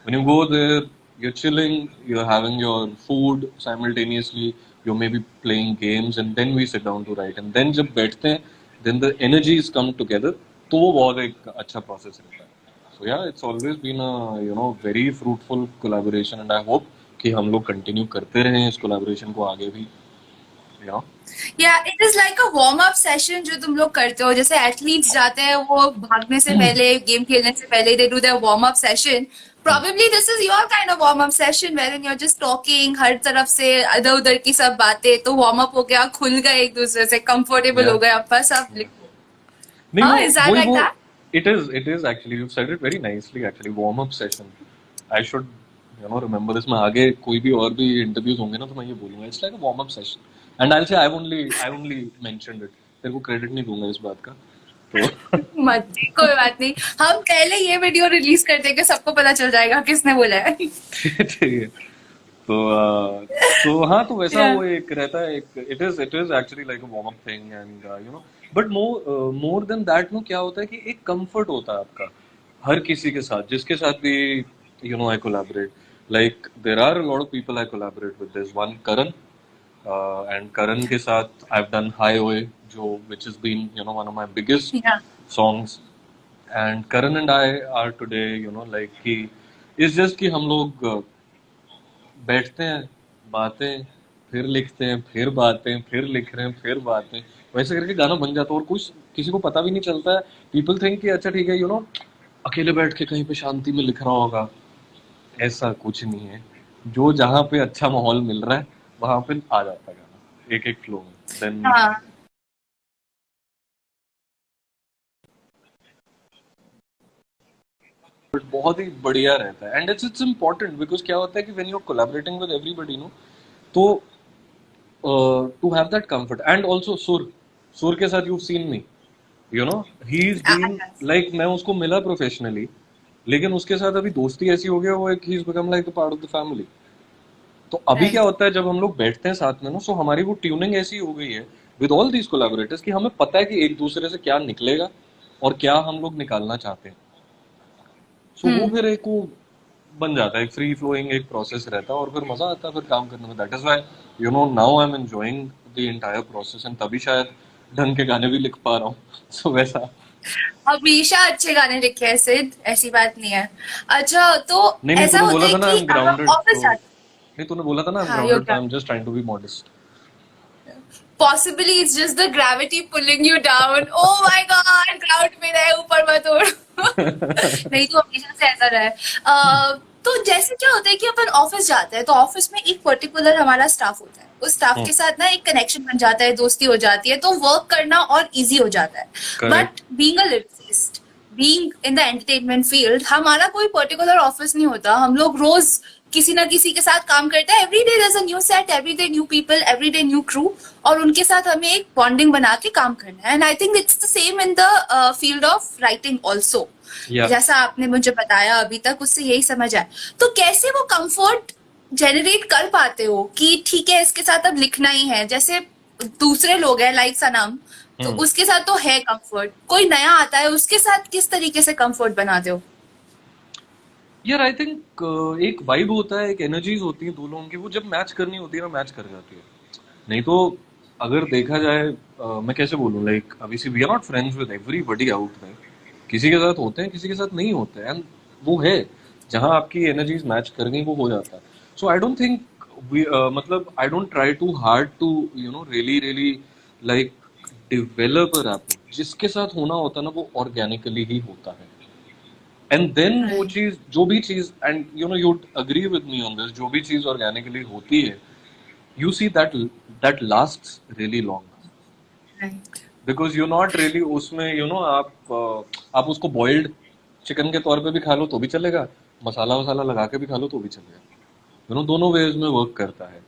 when you go there, you're chilling, you're having your food simultaneously, you may be playing games and then we sit down to write and then जब बैठते हैं then the energies come together। तो वो बहुत एक अच्छा process रहता है। So yeah, it's always been a you know very fruitful collaboration and I hope कि हम लोग कंटिन्यू करते रहें इस कोलैबोरेशन को आगे भी, you know। या it is like a warm up session जो तुम लोग करते हो, जैसे एथलीट्स जाते हैं वो भागने से पहले, गेम खेलने से पहले दे do there warm up session. Probably this is your kind of warm up session wherein you're just talking, हर तरफ से इधर उधर की सब बातें, तो वार्म अप हो गया, खुल गए एक दूसरे से, कंफर्टेबल Yeah, हो गए, अब बस आप लिखो. नहीं हाँ, वो is that वही like वो that? it is actually you said it very nicely actually, warm up session। I should you know remember this। मैं आगे कोई भी और भी इंटरव्यूज होंगे ना तो मैं ये बोलूंगा it's like a warm up session and I से आई ओनली मेंशनड इट। तेरे को क्रेडिट नहीं दूंगा इस बात का तो मत दे, कोई बात नहीं, हम पहले ये वीडियो रिलीज कर देंगे, सबको पता चल जाएगा किसने बोला है. ठीक है। तो हाँ, तो वैसा Yeah. वो एक रहता है, एक it is actually like a warm up thing and you know but more than that no क्या होता है कि एक कंफर्ट होता है आपका हर किसी के साथ जिसके साथ भी you know I collaborate. Like there are a lot of people I collaborate with, this one Karan and Karan के साथ आई हैव डन हाई ओए जो which has been you know one of my biggest Yeah. Songs. And Karan and I are today you know like कि it's just कि हम लोग बैठते हैं, बातें, फिर लिखते हैं, फिर बातें, फिर लिख रहे हैं, फिर बातें, वैसे करके गाना बन जाता है और कुछ किसी को पता भी नहीं चलता है। पीपल थिंक कि अच्छा ठीक है यू नो अकेले बैठ के कहीं पे शांति में लिख रहा होगा, ऐसा कुछ नहीं है। जो जहाँ पे अच्छा माहौल मिल रहा है वहां पे आ जाता है गाना एक एक फ्लो में। देन हाँ. बट बहुत ही बढ़िया रहता है एंड इट्स इम्पोर्टेंट बिकॉज क्या होता है कि when you are collaborating with everybody no, तो to have that comfort and also सुर के साथ you seen me you know he is been Yes. Like मैं उसको मिला प्रोफेशनली लेकिन उसके साथ अभी दोस्ती ऐसी हो गया, वो एक he is become like the part of the family. तो अभी क्या Right. होता है जब हम लोग बैठते हैं साथ में ना, सो हमारी वो ट्यूनिंग ऐसी हो गई है विद ऑल दीज कोलैबोरेटर्स कि हमें पता है कि एक दूसरे से क्या निकलेगा और क्या हम लोग निकालना चाहते हैं। सो वो फिर एक वो बन जाता है, एक फ्री फ्लोइंग एक प्रोसेस रहता है और फिर मजा आता है फिर काम करने में। That is why now I am enjoying the entire process, and तभी शायद ढंग के गाने भी लिख पा रहा हूँ। सो वैसा। हमेशा अच्छे गाने लिखे हैं सिड, ऐसी बात नहीं है। अच्छा, तो नहीं नहीं, ऐसा तूने होता बोला है था ना आई कि एम अब आप ग्राउंडेड, ऑफिस तो जाते नहीं तूने बोला था ना आई एम हैं, हाँ, ग्राउंडेड, तो I am just trying to be modest. Possibly it's just the gravity pulling you down. Oh my god, ground में रहे, ऊपर मत उड़। नहीं तो हमेशा से ऐसा रहा है। तो जैसे क्या होता है कि अपन ऑफिस जाते हैं तो ऑफिस में एक पर्टिकुलर हमारा स्टाफ होता है, उस स्टाफ के साथ ना एक कनेक्शन बन जाता है, दोस्ती हो जाती है, तो वर्क करना और इजी हो जाता है। Correct. But being a lyricist, being in the entertainment field, हमारा कोई पर्टिकुलर ऑफिस नहीं होता। हम लोग रोज किसी ना किसी के साथ काम करते हैं। Every day there is a new set, every day new people, every day new crew, और उनके साथ हमें एक बॉन्डिंग बना के काम करना है। And I think it's the same in the field of writing also. या जैसा आपने मुझे बताया अभी तक, उससे यही समझ आया। तो कैसे वो कंफर्ट जनरेट कर पाते हो कि ठीक है इसके साथ अब लिखना ही है? जैसे दूसरे लोग हैं लाइक सनम, तो उसके साथ तो है कंफर्ट, कोई नया आता है उसके साथ किस तरीके से कंफर्ट बनाते हो? यार आई थिंक एक वाइब होता है, एक एनर्जीज होती है दो लोगों की, वो जब मैच करनी होती है ना मैच कर जाती है। नहीं तो अगर देखा जाए मैं कैसे बोलूं, लाइक अभी see we are not friends with everybody out there. किसी के साथ होते हैं, किसी के साथ नहीं होते हैं, एंड वो है जहां आपकी एनर्जीज मैच कर गई वो हो जाता है। सो आई डोंट थिंक मतलब I don't try too hard to really really like develop a rapport. जिसके साथ होना होता है ना वो ऑर्गेनिकली ही होता है। एंड देन वो राइट, चीज जो भी चीज, and you'd agree with me on this, जो भी चीज ऑर्गेनिकली होती है you see that lasts really long, right. because you're not really उसमें आप उसको बॉइल्ड चिकन के तौर पे भी खा लो तो भी चलेगा, मसाला वसाला लगा के भी खा लो तो भी चलेगा। दोनों वेज में वर्क करता है।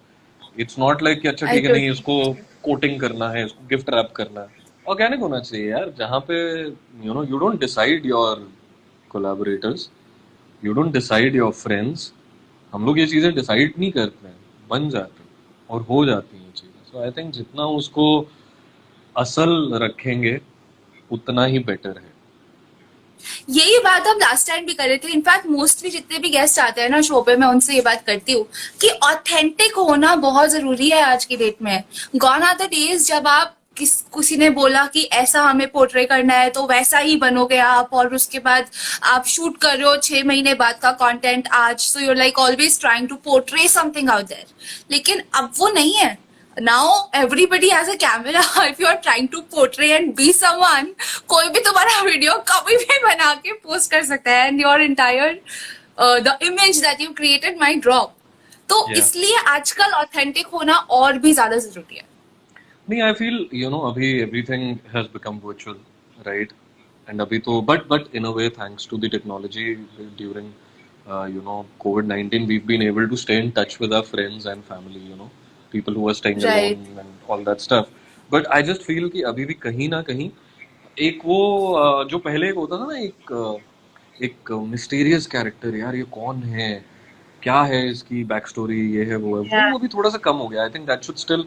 इट्स नॉट लाइक कि अच्छा आई ठीक है नहीं टोटली इसको कोटिंग करना है, इसको गिफ्ट रैप करना है। ऑर्गेनिक होना चाहिए यार, जहाँ पे you don't decide your collaborators, you don't decide your friends. हम लोग ये चीजें डिसाइड नहीं करते हैं, बन जाती हैं और हो जाती हैं ये चीजें। सो आई थिंक जितना उसको असल रखेंगे उतना ही बेटर है। यही बात हम लास्ट टाइम भी कर रहे थे। इनफैक्ट मोस्टली जितने भी गेस्ट आते हैं ना शो पे, मैं उनसे ये बात करती हूँ कि ऑथेंटिक होना बहुत जरूरी है आज की डेट में। गॉन आर द डेज जब आप किसी ने बोला कि ऐसा हमें पोर्ट्रे करना है तो वैसा ही बनोगे आप, और उसके बाद आप शूट कर रहे हो 6 महीने बाद का कंटेंट आज, so you're like always trying to portray something out there. लेकिन अब वो नहीं है। Now everybody has a camera. If you are trying to portray and be someone, कोई भी तुम्हारा वीडियो कभी भी बना के पोस्ट कर सकता है, and your entire the image that you created might drop. तो या इसलिए आजकल ऑथेंटिक होना और भी ज्यादा जरूरी है। नहीं, आई फील अभी everything has become virtual, right? And अभी तो but in a way thanks to the technology during COVID-19 we've been able to stay in touch with our friends and family, people who are staying alone right, and all that stuff. But I just feel कि अभी भी कहीं ना कहीं एक वो जो पहले एक होता था ना, एक मिस्टीरियस कैरेक्टर, यार ये कौन है, क्या है इसकी बैक स्टोरी, ये है वो है, वो अभी थोड़ा सा कम हो गया। I think that should still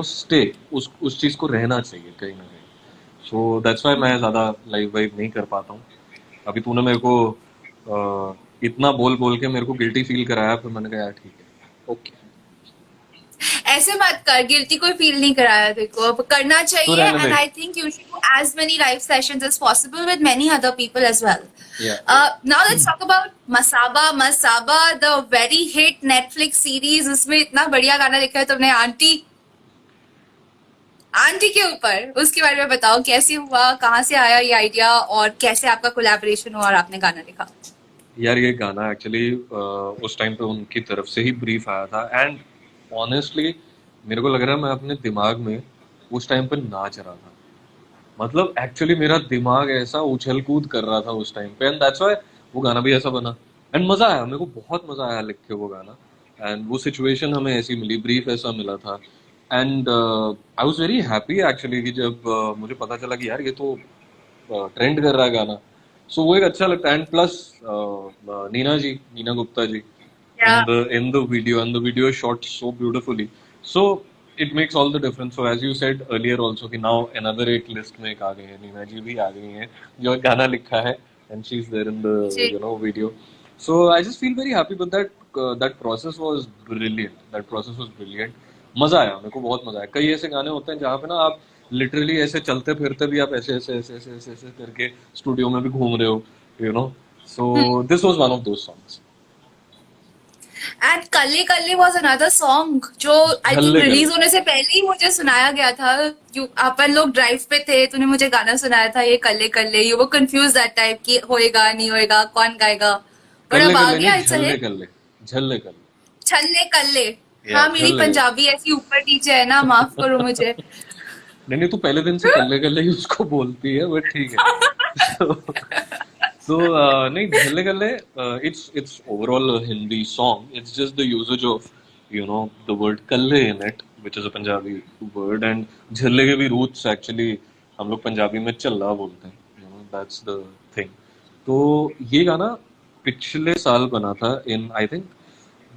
stay, उस चीज को रहना चाहिए कहीं ना कहीं। सो दैट्स व्हाई मैं ज्यादा लाइव वाइव नहीं कर पाता हूँ। अभी तूने मेरे को इतना बोल बोल के मेरे को गिल्टी फील कराया, फिर मैंने कहा यार ठीक है, ओके ऐसे मत कर, गिल्टी कोई फील नहीं कराया, देखो अब करना तो चाहिए। रहने and they. I think you should do as many live sessions as possible with many other people as well. या Now let's talk about Masaba. Masaba, the very hit Netflix series, उसमें इतना बढ़िया गाना लिखा है तुमने आंटी, आंटी के ऊपर। उसके बारे में बताओ, कैसे हुआ, कहाँ से आया ये आइडिया, और कैसे आपका कोलैबोरेशन हुआ और आपने गाना लिखा? यार ये गाना एक्चुअली उस टाइम पे उनकी तरफ से ही ब्रीफ आया था, एंड ऑनेस्टली मेरे को लग रहा है मैं अपने दिमाग में उस टाइम पे नाच रहा था। मतलब एक्चुअली मेरा दिमाग ऐसा उछल कूद कर रहा था उस टाइम पे, एंड दैट्स व्हाई वो गाना भी ऐसा बना। एंड मजा आया, मेरे को बहुत मजा आया लिख के वो गाना। एंड वो सिचुएशन हमें ऐसी मिली, ब्रीफ ऐसा मिला था। And I was very happy actually कि जब मुझे पता चला कि यार ये तो ट्रेंड कर रहा है गाना। सो वो एक अच्छा लगता है। एंड प्लस नीना गुप्ता जी या in the video, and the video is shot so beautifully. So it makes all the difference. So as you said earlier also कि now another एक list में एक आ गई है, नीना जी भी आ गई हैं जो गाना लिखा है and she's there in the ji video. So I just feel very happy, but that process was brilliant. That process was brilliant. मजा आया, मेरे को बहुत मजा आया. कई ऐसे गाने होते हैं जहाँ पे ना आप लिटरली ऐसे चलते फिरते भी आप ऐसे ऐसे ऐसे ऐसे ऐसे ऐसे करके स्टूडियो में भी घूम रहे हो, you know. So this was one of those songs. And कल्ले कल्ले वॉज अनदर सॉन्ग जो आई थिंक झल्ले रिलीज कल्ले. होने से पहले ही मुझे सुनाया गया था. अपन लोग ड्राइव पे थे, तूने मुझे गाना सुनाया था ये कल्ले कल्ले. यू वो कंफ्यूज दैट टाइप कि होएगा नहीं होएगा, कौन गाएगा, और कल्ले अब आ कल्ले गया नहीं, इट्स अ झल्ले हिट. कल्ले. झल्ले कल्ले. छल्ले कल्ले. या हाँ, मेरी झल्ले. पंजाबी ऐसी ऊपर नीचे है ना, माफ करो मुझे. नहीं नहीं, तू पहले दिन से कल्ले कल्ले ही उसको बोलती है, बट ठीक है. So नहीं, झल्ले कल्ले, it's overall a Hindi song. It's just the usage of the word कल्ले in it, which is a Punjabi word, and झल्ले के भी roots actually हम लोग पंजाबी में चल्ला बोलते हैं. That's the thing. तो ये गाना पिछले साल बना था in I think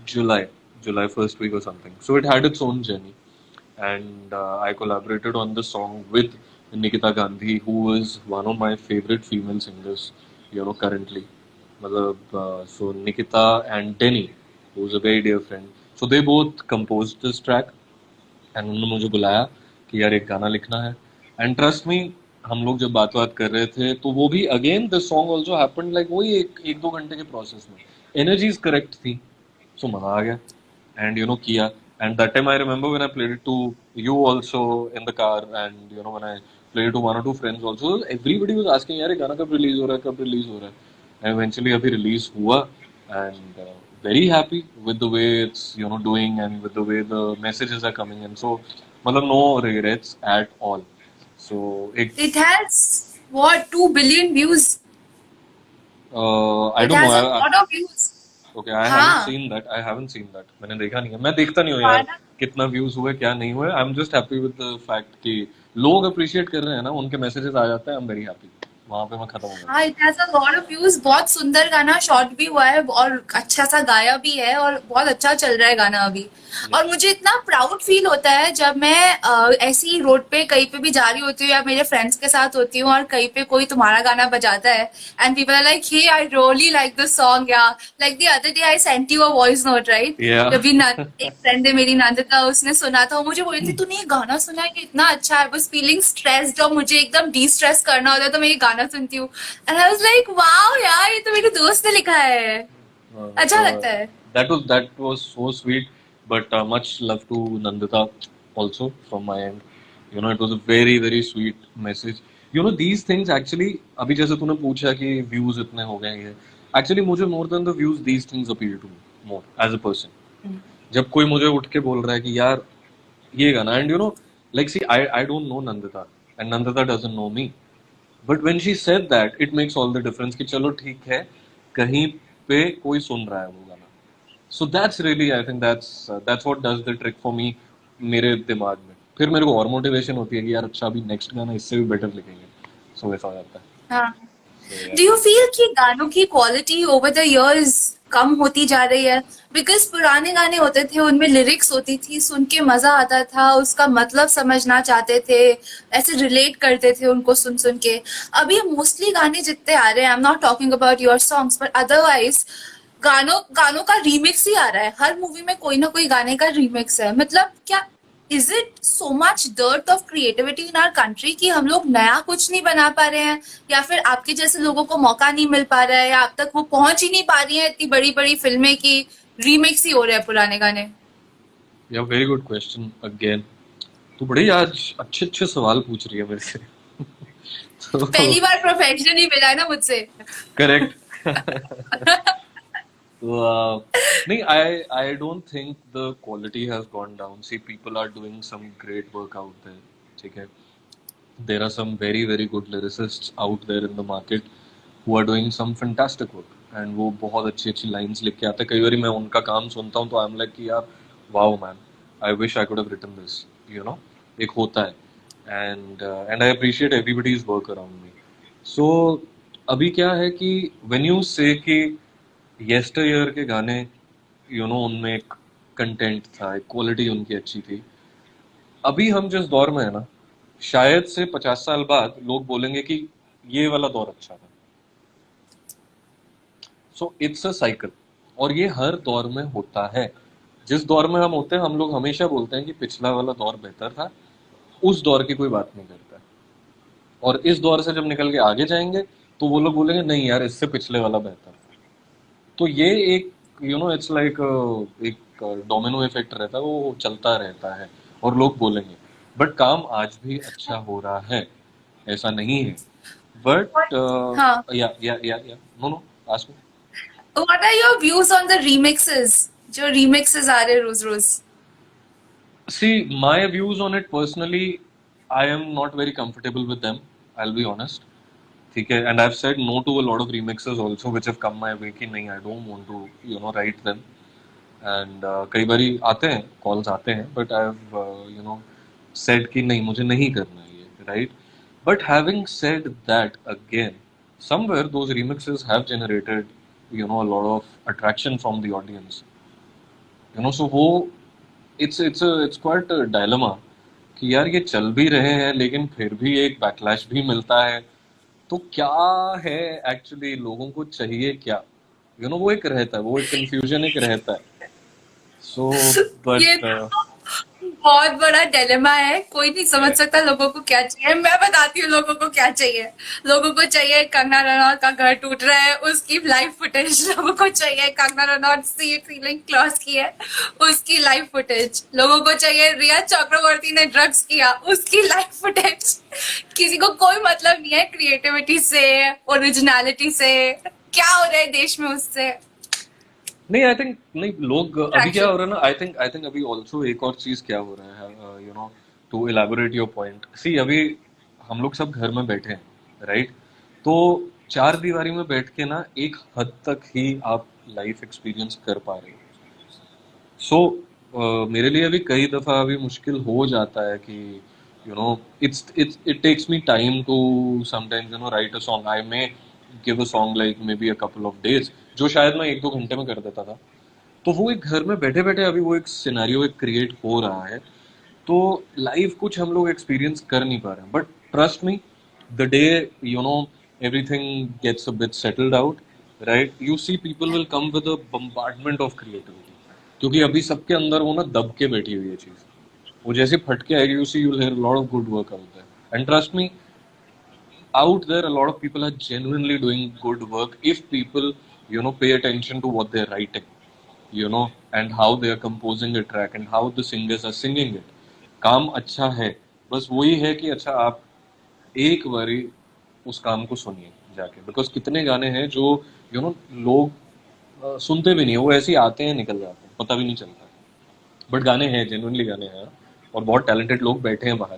July first week or something. So it had its own journey, and I collaborated on the song with Nikita Gandhi, who is one of my favorite female singers, currently. So Nikita and Denny, who's a very dear friend. So they both composed this track, and उन्होंने मुझे बुलाया कि यार एक गाना लिखना है. And trust me, हम लोग जब बात कर रहे थे तो वो भी again the song also happened like वही एक दो घंटे के प्रोसेस में. Energies correct थी, so मजा आ गया. And किया. And that time I remember when I played it to you also in the car, and when I played it to one or two friends also, everybody was asking यार ये गाना कब release हो रहा है, कब release हो रहा है. And eventually अभी रिलीज हुआ, and very happy with the way it's doing, and with the way the messages are coming in. So मतलब no regrets at all. So एक It has what 2 billion views. I It don't know. has a lot of views. Okay, I हाँ haven't seen that. मैंने देखा नहीं है. मैं देखता नहीं हूँ यार गाना कितना व्यूज हुए क्या नहीं हुए. I'm just happy with the fact कि लोग अप्रिशिएट कर रहे हैं ना, उनके मैसेजेस आ जाते हैं. I'm very happy. वहां पे मैं खत्म हो गया. हाँ, it has a lot of views. बहुत सुंदर गाना, शॉर्ट भी हुआ है और अच्छा सा गाया भी है, और बहुत अच्छा चल रहा है गाना अभी. और मुझे इतना प्राउड फील होता है जब मैं ऐसे ही रोड पे कहीं पे भी जा रही होती हूँ या मेरे फ्रेंड्स के साथ होती हूँ और कहीं पे कोई तुम्हारा गाना बजाता है, and people are like hey I really like this song. या like the other day I sent you a voice note, right? Yeah. जब भी एक फ्रेंड है मेरी नंदिता, उसने सुना था, वो मुझे बोली थी तूने ये गाना सुना है कि इतना अच्छा है. बस फीलिंग स्ट्रेस्ड और मुझे एकदम डी स्ट्रेस करना होता है तो मैं ये गाना सुनती हूँ. And I was like wow यार, ये तो मेरे दोस्त ने लिखा है. अच्छा लगता है. That was so sweet, but much love to Nandita also from my end. It was a very very sweet message. These things actually, अभी जैसे तूने पूछा कि views इतने हो गए हैं, actually मुझे more than the views, these things appeal to me more as a person. जब कोई मुझे उठ के बोल रहा है कि यार ये गाना, and like see, I don't know Nandita, and Nandita doesn't know me, but when she said that, it makes all the difference कि चलो ठीक है, कहीं पे कोई सुन रहा है वो गाना. So that's really, I think that's what does the trick for me, मेरे दिमाग में. फिर मेरे को और मोटिवेशन होती है कि यार अच्छा अभी नेक्स्ट गाना इससे भी बेटर लिखेंगे. So ऐसा हो जाता है. हाँ. So yeah. Do you feel कि गानों की क्वालिटी ओवर द इयर्स कम होती जा रही है? बिकॉज पुराने गाने होते थे, उनमें लिरिक्स होती थी, सुन के मजा आता था, उसका मतलब समझना चाहते थे, ऐसे रिलेट करते थे उनको सुन सुन के. अभी मोस्टली गाने जितने आ रहे हैं, I am not talking about your songs, but otherwise गानों का रीमिक्स ही आ रहा है. हर मूवी में कोई ना कोई गाने का रीमिक्स है. मतलब क्या is it so much dearth of creativity in our country कि हम लोग नया कुछ नहीं बना पा रहे हैं, या फिर आपके जैसे लोगों को मौका नहीं मिल पा रहा है, या आप तक वो पहुंच ही नहीं पा रही है इतनी बड़ी बड़ी फिल्में की रीमिक्स ही हो रहे हैं पुराने गाने? Yeah, very good question again. तू बड़े आज अच्छे अच्छे सवाल पूछ रही है मेरे से. तो पहली बार प्रोफेशनल ही मिला है ना मुझसे. करेक्ट. So, नहीं, I don't think the quality has gone down. See, people are doing some great work out there. ठीक है. There are some very very good lyricists out there in the market who are doing some fantastic work, and वो बहुत अच्छी अच्छी lines लिख के आते हैं. कई बार मैं उनका काम सुनता हूँ तो I'm like कि यार wow man, I wish I could have written this. एक होता है, and I appreciate everybody's work around me. So अभी क्या है कि when you say कि येस्टर ईयर के गाने उनमें एक कंटेंट था, एक क्वालिटी उनकी अच्छी थी, अभी हम जिस दौर में है ना, शायद से 50 साल बाद लोग बोलेंगे कि ये वाला दौर अच्छा था। सो इट्स अ साइकिल, और ये हर दौर में होता है। जिस दौर में हम होते हैं, हम लोग हमेशा बोलते हैं कि पिछला वाला दौर बेहतर था, उस दौर की कोई बात नहीं करता। और इस दौर से जब निकल के आगे जाएंगे, तो वो लोग बोलेंगे नहीं यार, इससे पिछले वाला बेहतर था। तो ये एक इट्स लाइक एक डोमिनो इफेक्ट रहता है, वो चलता रहता है, और लोग बोलेंगे। बट काम आज भी अच्छा हो रहा है, ऐसा नहीं है। बट हाँ, yeah no no, ask me. what are your views on the remixes? जो remixes आ रहे रोज रोज। See, my views on it personally, I am not very comfortable with them. I'll be honest. ठीक है, and I've said no to a lot of remixes also, which have come my way कि नहीं, I don't want to write them. And कई बारी आते हैं, calls आते हैं, but I've said कि नहीं, मुझे नहीं करना है ये, right? But having said that, again, somewhere those remixes have generated a lot of attraction from the audience. So वो it's quite a dilemma कि यार ये चल भी रहे हैं, लेकिन फिर भी एक बैकलैश भी मिलता है। तो क्या है एक्चुअली, लोगों को चाहिए क्या? वो एक रहता है, वो एक कंफ्यूजन एक रहता है। सो ये बट बहुत बड़ा डिलेमा है, कोई नहीं समझ सकता लोगों को क्या चाहिए। मैं बताती हूँ लोगों को क्या चाहिए। लोगों को चाहिए कंगना रनौत का घर टूट रहा है, उसकी लाइव फुटेज। लोगों को चाहिए कंगना रनौत सीट फीलिंग क्लॉस की है, उसकी लाइव फुटेज। लोगों को चाहिए रिया चक्रवर्ती ने ड्रग्स किया, उसकी लाइव फुटेज। किसी को कोई मतलब नहीं है क्रिएटिविटी से, ओरिजिनलिटी से, क्या हो रहा है देश में उससे। नहीं, आई थिंक नहीं, लोग अभी क्या Distraction. हो रहा है ना, आई थिंक अभी ऑल्सो एक और चीज क्या हो रहा है, टू इलेबोरेट योर पॉइंट। सी, अभी हम लोग सब घर में बैठे हैं, राइट? तो चार दीवारी में बैठ के ना एक हद तक ही आप लाइफ एक्सपीरियंस कर पा रहे हो। सो मेरे लिए अभी कई दफा अभी मुश्किल हो जाता है कि it takes me time to sometimes write a song. I may give a song like maybe a couple of days, जो शायद मैं 1-2 घंटे में कर देता था। तो वो एक घर में बैठे बैठे अभी वो एक सिनेरियो एक क्रिएट हो रहा है। तो लाइव कुछ हम लोग एक्सपीरियंस कर नहीं पा रहे हैं, but trust me, the day everything gets a bit settled out, right? You see people will come with a bombardment of creativity, क्योंकि अभी सबके अंदर वो ना दब के बैठी हुई है चीज। वो जैसे फटके आएगी, you see you'll hear a lot of good work out there, and trust me, out there a lot of people are genuinely doing good work if people pay attention to what they're writing, and how they are composing a track and how the singers are singing it. काम अच्छा है, बस वही है कि अच्छा आप एक बारी उस काम को सुनिए जाके, बिकॉज कितने गाने हैं जो लोग सुनते भी नहीं है, वो ऐसे ही आते हैं निकल जाते हैं, पता भी नहीं चलता। बट गाने हैं, जेन्युइनली गाने हैं, और बहुत टैलेंटेड लोग बैठे हैं बाहर।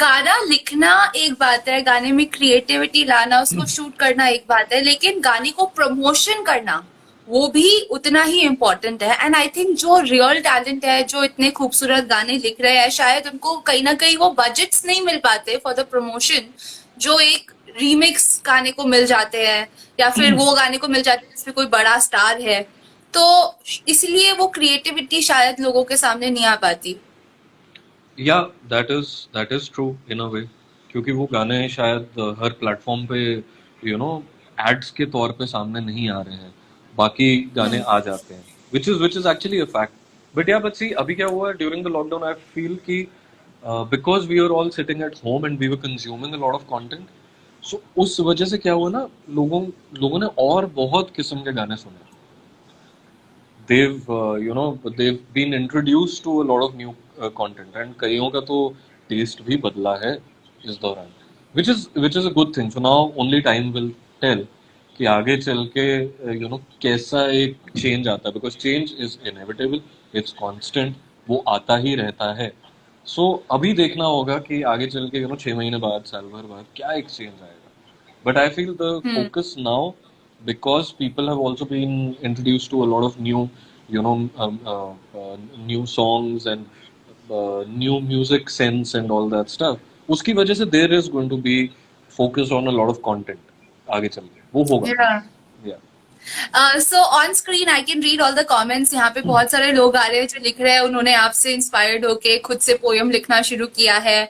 गाना लिखना एक बात है, गाने में क्रिएटिविटी लाना, उसको शूट करना एक बात है, लेकिन गाने को प्रमोशन करना वो भी उतना ही इम्पोर्टेंट है। एंड आई थिंक जो रियल टैलेंट है, जो इतने खूबसूरत गाने लिख रहे हैं, शायद उनको कहीं ना कहीं वो बजट्स नहीं मिल पाते फॉर द प्रमोशन, जो एक रीमिक्स गाने को मिल जाते हैं, या फिर वो गाने को मिल जाते हैं जिसमें कोई बड़ा स्टार है। तो इसलिए वो क्रिएटिविटी शायद लोगों के सामने नहीं आ पाती। या that is true in a वे, क्योंकि वो गाने शायद हर प्लेटफॉर्म पे एड्स के तौर पे सामने नहीं आ रहे हैं, बाकी गाने आ जाते हैं, which is actually a fact. But see, अभी क्या हुआ during the lockdown, I feel कि because we were all sitting at home and we were consuming a lot of content, so उस वजह से क्या हुआ ना, लोगों ने और बहुत किस्म के गाने सुने। They've been introduced to a lot of new content, and कईयों का तो taste भी बदला है इस दौरान, which is a good thing. So now only time will tell कि आगे चल के कैसा एक चेंज आता है, because change is inevitable, it's constant, वो आता ही रहता है। सो अभी देखना होगा कि आगे चल के 6 महीने बाद, साल भर बाद क्या एक चेंज आएगा। But I feel the focus now, because people have also been introduced to a lot of new new songs and new music sense and all that stuff, उसकी वजह से there is going to be focus on a lot of content आगे चल के, वो होगा। Yeah. Yeah. So on screen I can read all the comments. यहाँ पे बहुत सारे लोग आ रहे हैं जो लिख रहे हैं उन्होंने आपसे इंस्पायर्ड होके खुद से पोयम लिखना शुरू किया है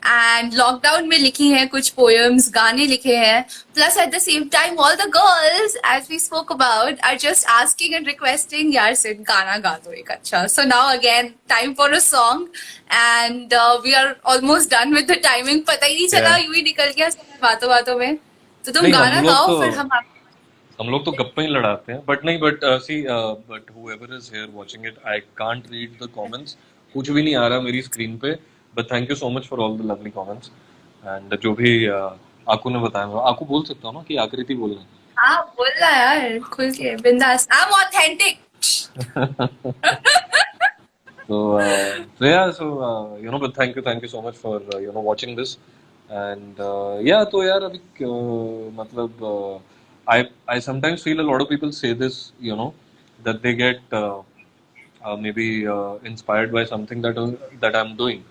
एंड लॉकडाउन में लिखी हैं कुछ पोएम्स, गाने लिखे हैं. Plus at the same time all the girls as we spoke about are just asking and requesting यार सिड गाना गा दो एक अच्छा. So now again time for a song and we are almost done with the timing. पता ही नहीं चला, Yeah. यूं ही निकल गया समय बातों बातों में. तो तुम नहीं, गाना गाओ फिर हम लोग तो गप्पे ही लड़ाते हैं, बट नहीं, but see, but whoever is here watching it, I can't read the comments. कुछ भी नहीं आ रहा मेरी स्क्रीन पे, but thank you so much for all the lovely comments. And जो भी आकू ने बताया, मैं आकू बोल सकता हूँ ना कि आकृति बोलना. हाँ बोल रहा यार खुल के बिंदास. I am authentic. So yeah, so but thank you so much for watching this. And yeah, तो यार अभी मतलब I sometimes feel a lot of people say this, that they get maybe inspired by something that I'm doing,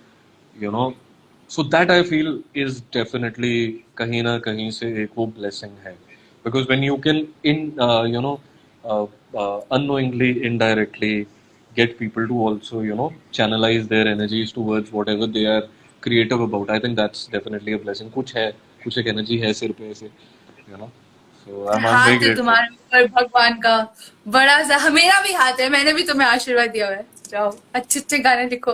so that I feel is definitely कहीं ना कहीं से एक वो blessing है, because when you can unknowingly, indirectly get people to also channelize their energies towards whatever they are creative about, I think that's definitely a blessing. कुछ एक energy है सिर पे ऐसे, so I'm हाथ very है grateful. तुम्हारे ऊपर भगवान का बड़ा सा. मेरा भी हाथ है, मैंने भी तुम्हें आशीर्वाद दिया हुआ है. जाओ अच्छे अच्छे गाने लिखो.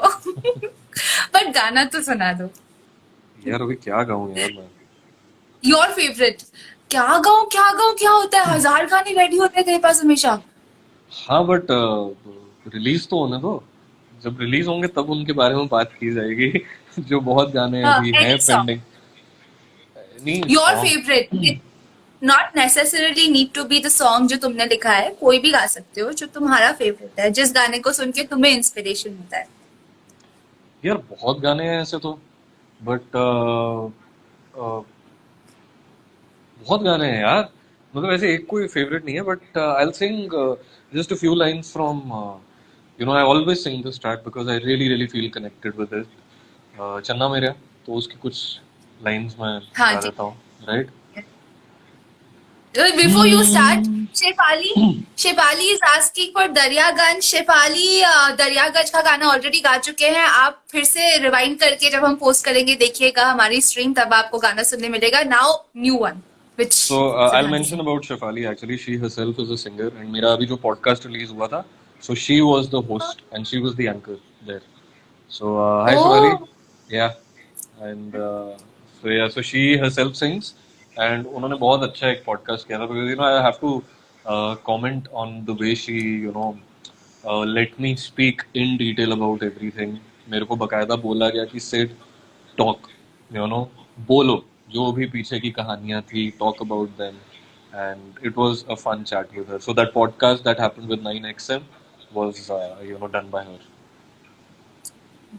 बट गाना तो सुना दो. यार अभी क्या गाऊं यार मैं. Your favourite. क्या गाऊं क्या होता है, 1000 गाने रेडी होते हैं तेरे पास हमेशा. हाँ, बट रिलीज तो होने दो. जब रिलीज होंगे तब उनके बारे में बात की जाएगी. जो बहुत गाने अभी हैं एनी सॉन्ग. पेंडिंग. नहीं, your song favourite. Not necessarily need to be the song जो तुमने लिखा है, कोई भी गा सकते हो जो तुम्हारा फेवरेट है, जिस गाने को सुन के तुम्हें इंस्पिरेशन मिलता है. यार बहुत गाने हैं ऐसे तो, बट बहुत गाने हैं यार. मतलब ऐसे एक कोई फेवरेट नहीं है, but I will Singh just a few lines from I always Singh this track because I really really feel connected with it. Channa Mereya, तो उसकी कुछ लाइंस मैं हाँ गा जी. देता हूँ, right. Before you start, Shefali is asking for Daryaganj. Shefali Daryaganj का गाना ऑलरेडी गा चुके हैं. आप फिर से रिवाइंड करके जब हम पोस्ट करेंगे देखिएगा हमारी स्ट्रीम, तब आपको गाना सुनने मिलेगा. Now new one which So I'll mention about Shefali. Actually, she herself is a singer, and मेरा अभी जो podcast release हुआ था, so she was the host and she was the anchor there. So hi Shefali, oh yeah, and so she herself sings, and उन्होंने बहुत अच्छा एक podcast किया था, because I have to comment on the way she let me speak in detail about everything. मेरे को बकायदा बोला गया कि Sid, talk, बोलो जो भी पीछे की कहानियां थी, talk about them, and it was a fun chat with her. So that podcast that happened with 9XM was done by her.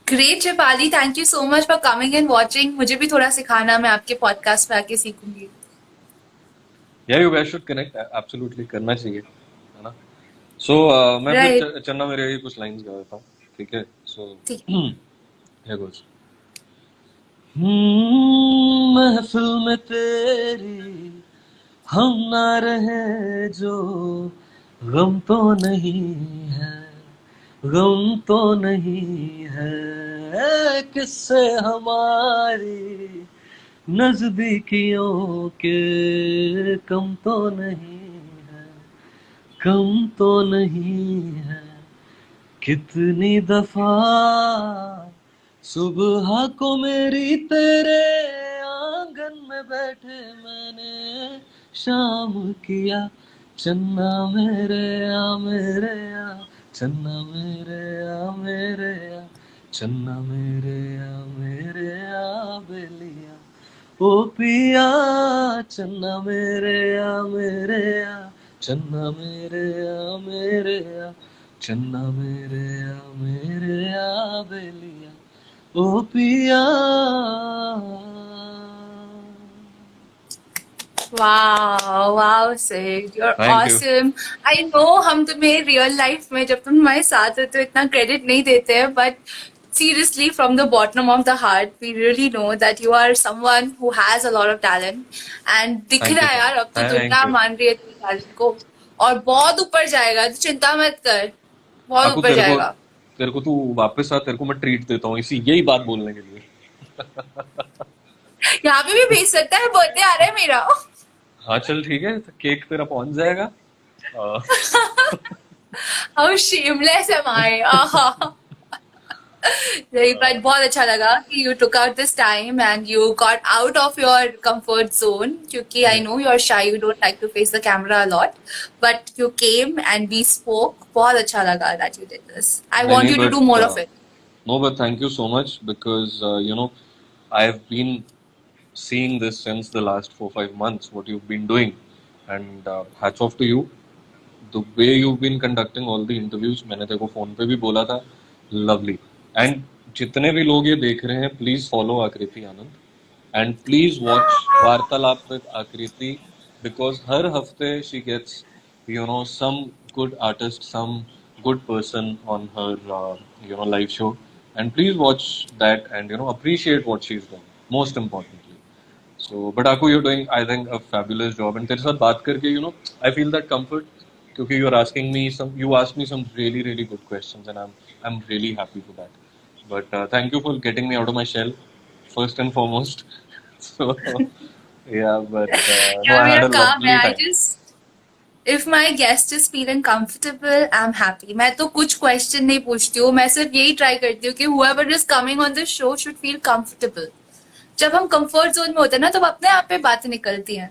Great. Shefali thank you so much for coming and watching. मुझे भी थोड़ा सिखाना, मैं आपके podcast पे आके सीखूंगी. Yeah, you guys should connect. Absolutely करना चाहिए, है ना. So मैं राइट. फिर चन्ना मेरे ही कुछ लाइंस गा देता हूँ, ठीक है. So ठीक. here goes. महफिल में तेरी हम ना रहे जो, गम तो नहीं है, गम तो नहीं है, किससे हमारी नजदीकियों के कम तो नहीं है, कम तो नहीं है. कितनी दफा सुबह को मेरी तेरे आंगन में बैठे मैंने शाम किया, चन्ना मेरे आ मेरे आ, चन्ना मेरे आ मेरे आ, चन्ना मेरे आ मेरे आ बेलिया, ओ पिया चन्ना मेरे आ मेरे आ, चन्ना मेरे आ मेरे आ, चन्ना मेरे आ मेरे आ बेलिया, ओ पिया. Wow Sid, you're Thank you. awesome. I know हम तुम्हें रियल लाइफ में जब तुम हमारे साथ हो तो इतना क्रेडिट नहीं देते हैं, but seriously from the bottom of the heart we really know that you are someone who has a lot of talent and दिख Thank रहा you है so यार. much. अब तो Thank दुनिया you. मान रही है तुम्हारे टैलेंट को. और बहुत ऊपर जाएगा, तो चिंता मत कर, बहुत आकू ऊपर जाएगा। तेरे को तू वापस आ, तेरे को मैं ट्रीट देता हूँ इसी यही बात बोलने के लिए। यहाँ पे भी भेज सकता है, बर्थडे आ रहा है मेरा। हाँ चल ठीक है, तो केक तेरा पहुंच जाएगा। Uh, how shameless am I. आहा। नहीं, बट बहुत अच्छा लगा कि you took out this time and you got out of your comfort zone, क्योंकि I know you are shy, you don't like to face the camera a lot, but you came and we spoke. बहुत अच्छा लगा that you did this. I नहीं want नहीं you to do but more of it. no, but thank you so much because I've been seeing this since the last 4-5 months what you've been doing, and hats off to you. The way you've been conducting all the interviews, मैंने तेरे को phone पे भी बोला था, lovely. And जितने भी लोग ये देख रहे हैं, please follow आकृति आनंद and please watch वार्तालाप with आकृति because हर हफ्ते she gets some good artist, some good person on her live show, and please watch that and appreciate what she's done, most importantly. So, but Aku, you're doing, I think, a fabulous job. And तेरे साथ बात करके, I feel that comfort क्योंकि you asked me some really, really good questions, and I'm really happy for that. But thank you for getting me out of my shell, first and foremost. So, yeah, but no, यार I मेरा had a काम है, lovely I time. Just if my guest is feeling comfortable I am happy. मैं तो कुछ question नहीं पूछती हूँ, मैं सिर्फ यही ट्राई करती हूँ कि whoever is coming on this show should feel comfortable। जब हम कंफर्ट जोन में होते हैं ना, तब अपने आप पे बातें निकलती हैं।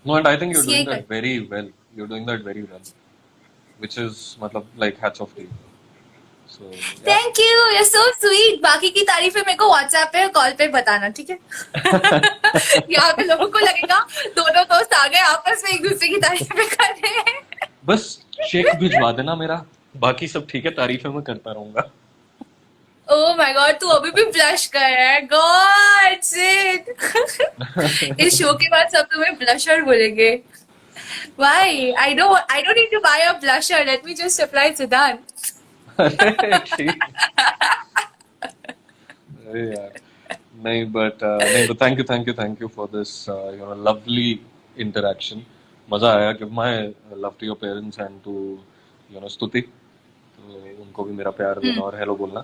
No, and I think you're बस doing यही that कर। very well. You're doing that very well, which is, matlab, like hats off to you. So, yeah. Thank you, you so sweet. बाकी की तारीफें मेरे को व्हाट्सएप पे कॉल पे बताना, ठीक है? यहाँ पे लोगों को लगेगा दोनों दोस्त आ गए आपस में एक दूसरे की तारीफें कर रहे हैं। बस चेक भिजवा देना मेरा, बाकी सब ठीक है, तारीफें मैं करता रहूंगा। ओह माय गॉड, तू अभी भी ब्लश कर रहा है। God shit. इस शो के बाद सब तुम्हें ब्लशर बोलेंगे। Why? I don't need to buy a blusher, let me just apply Siddhant. अरे ठीक, अरे यार, नहीं but thank you for this lovely interaction. मजा आया। Give my love to your parents and to स्तुति, तो उनको भी मेरा प्यार देना और हेलो बोलना,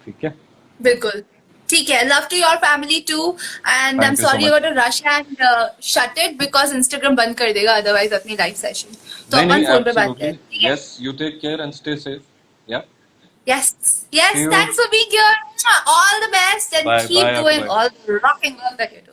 ठीक है? बिल्कुल ठीक है। Love to your family too and I am Thank you so sorry much. About rush and shut it because Instagram बंद कर देगा अदरवाइज अपनी लाइव सेशन। तो नहीं अपन नहीं, फोन पे बात absolutely. करते हैं। Yes, you take care and stay safe. Yeah. Yes, See yes, you. thanks for being here. All the best and Bye keep bye, doing Akbar. all the rocking work that you're doing.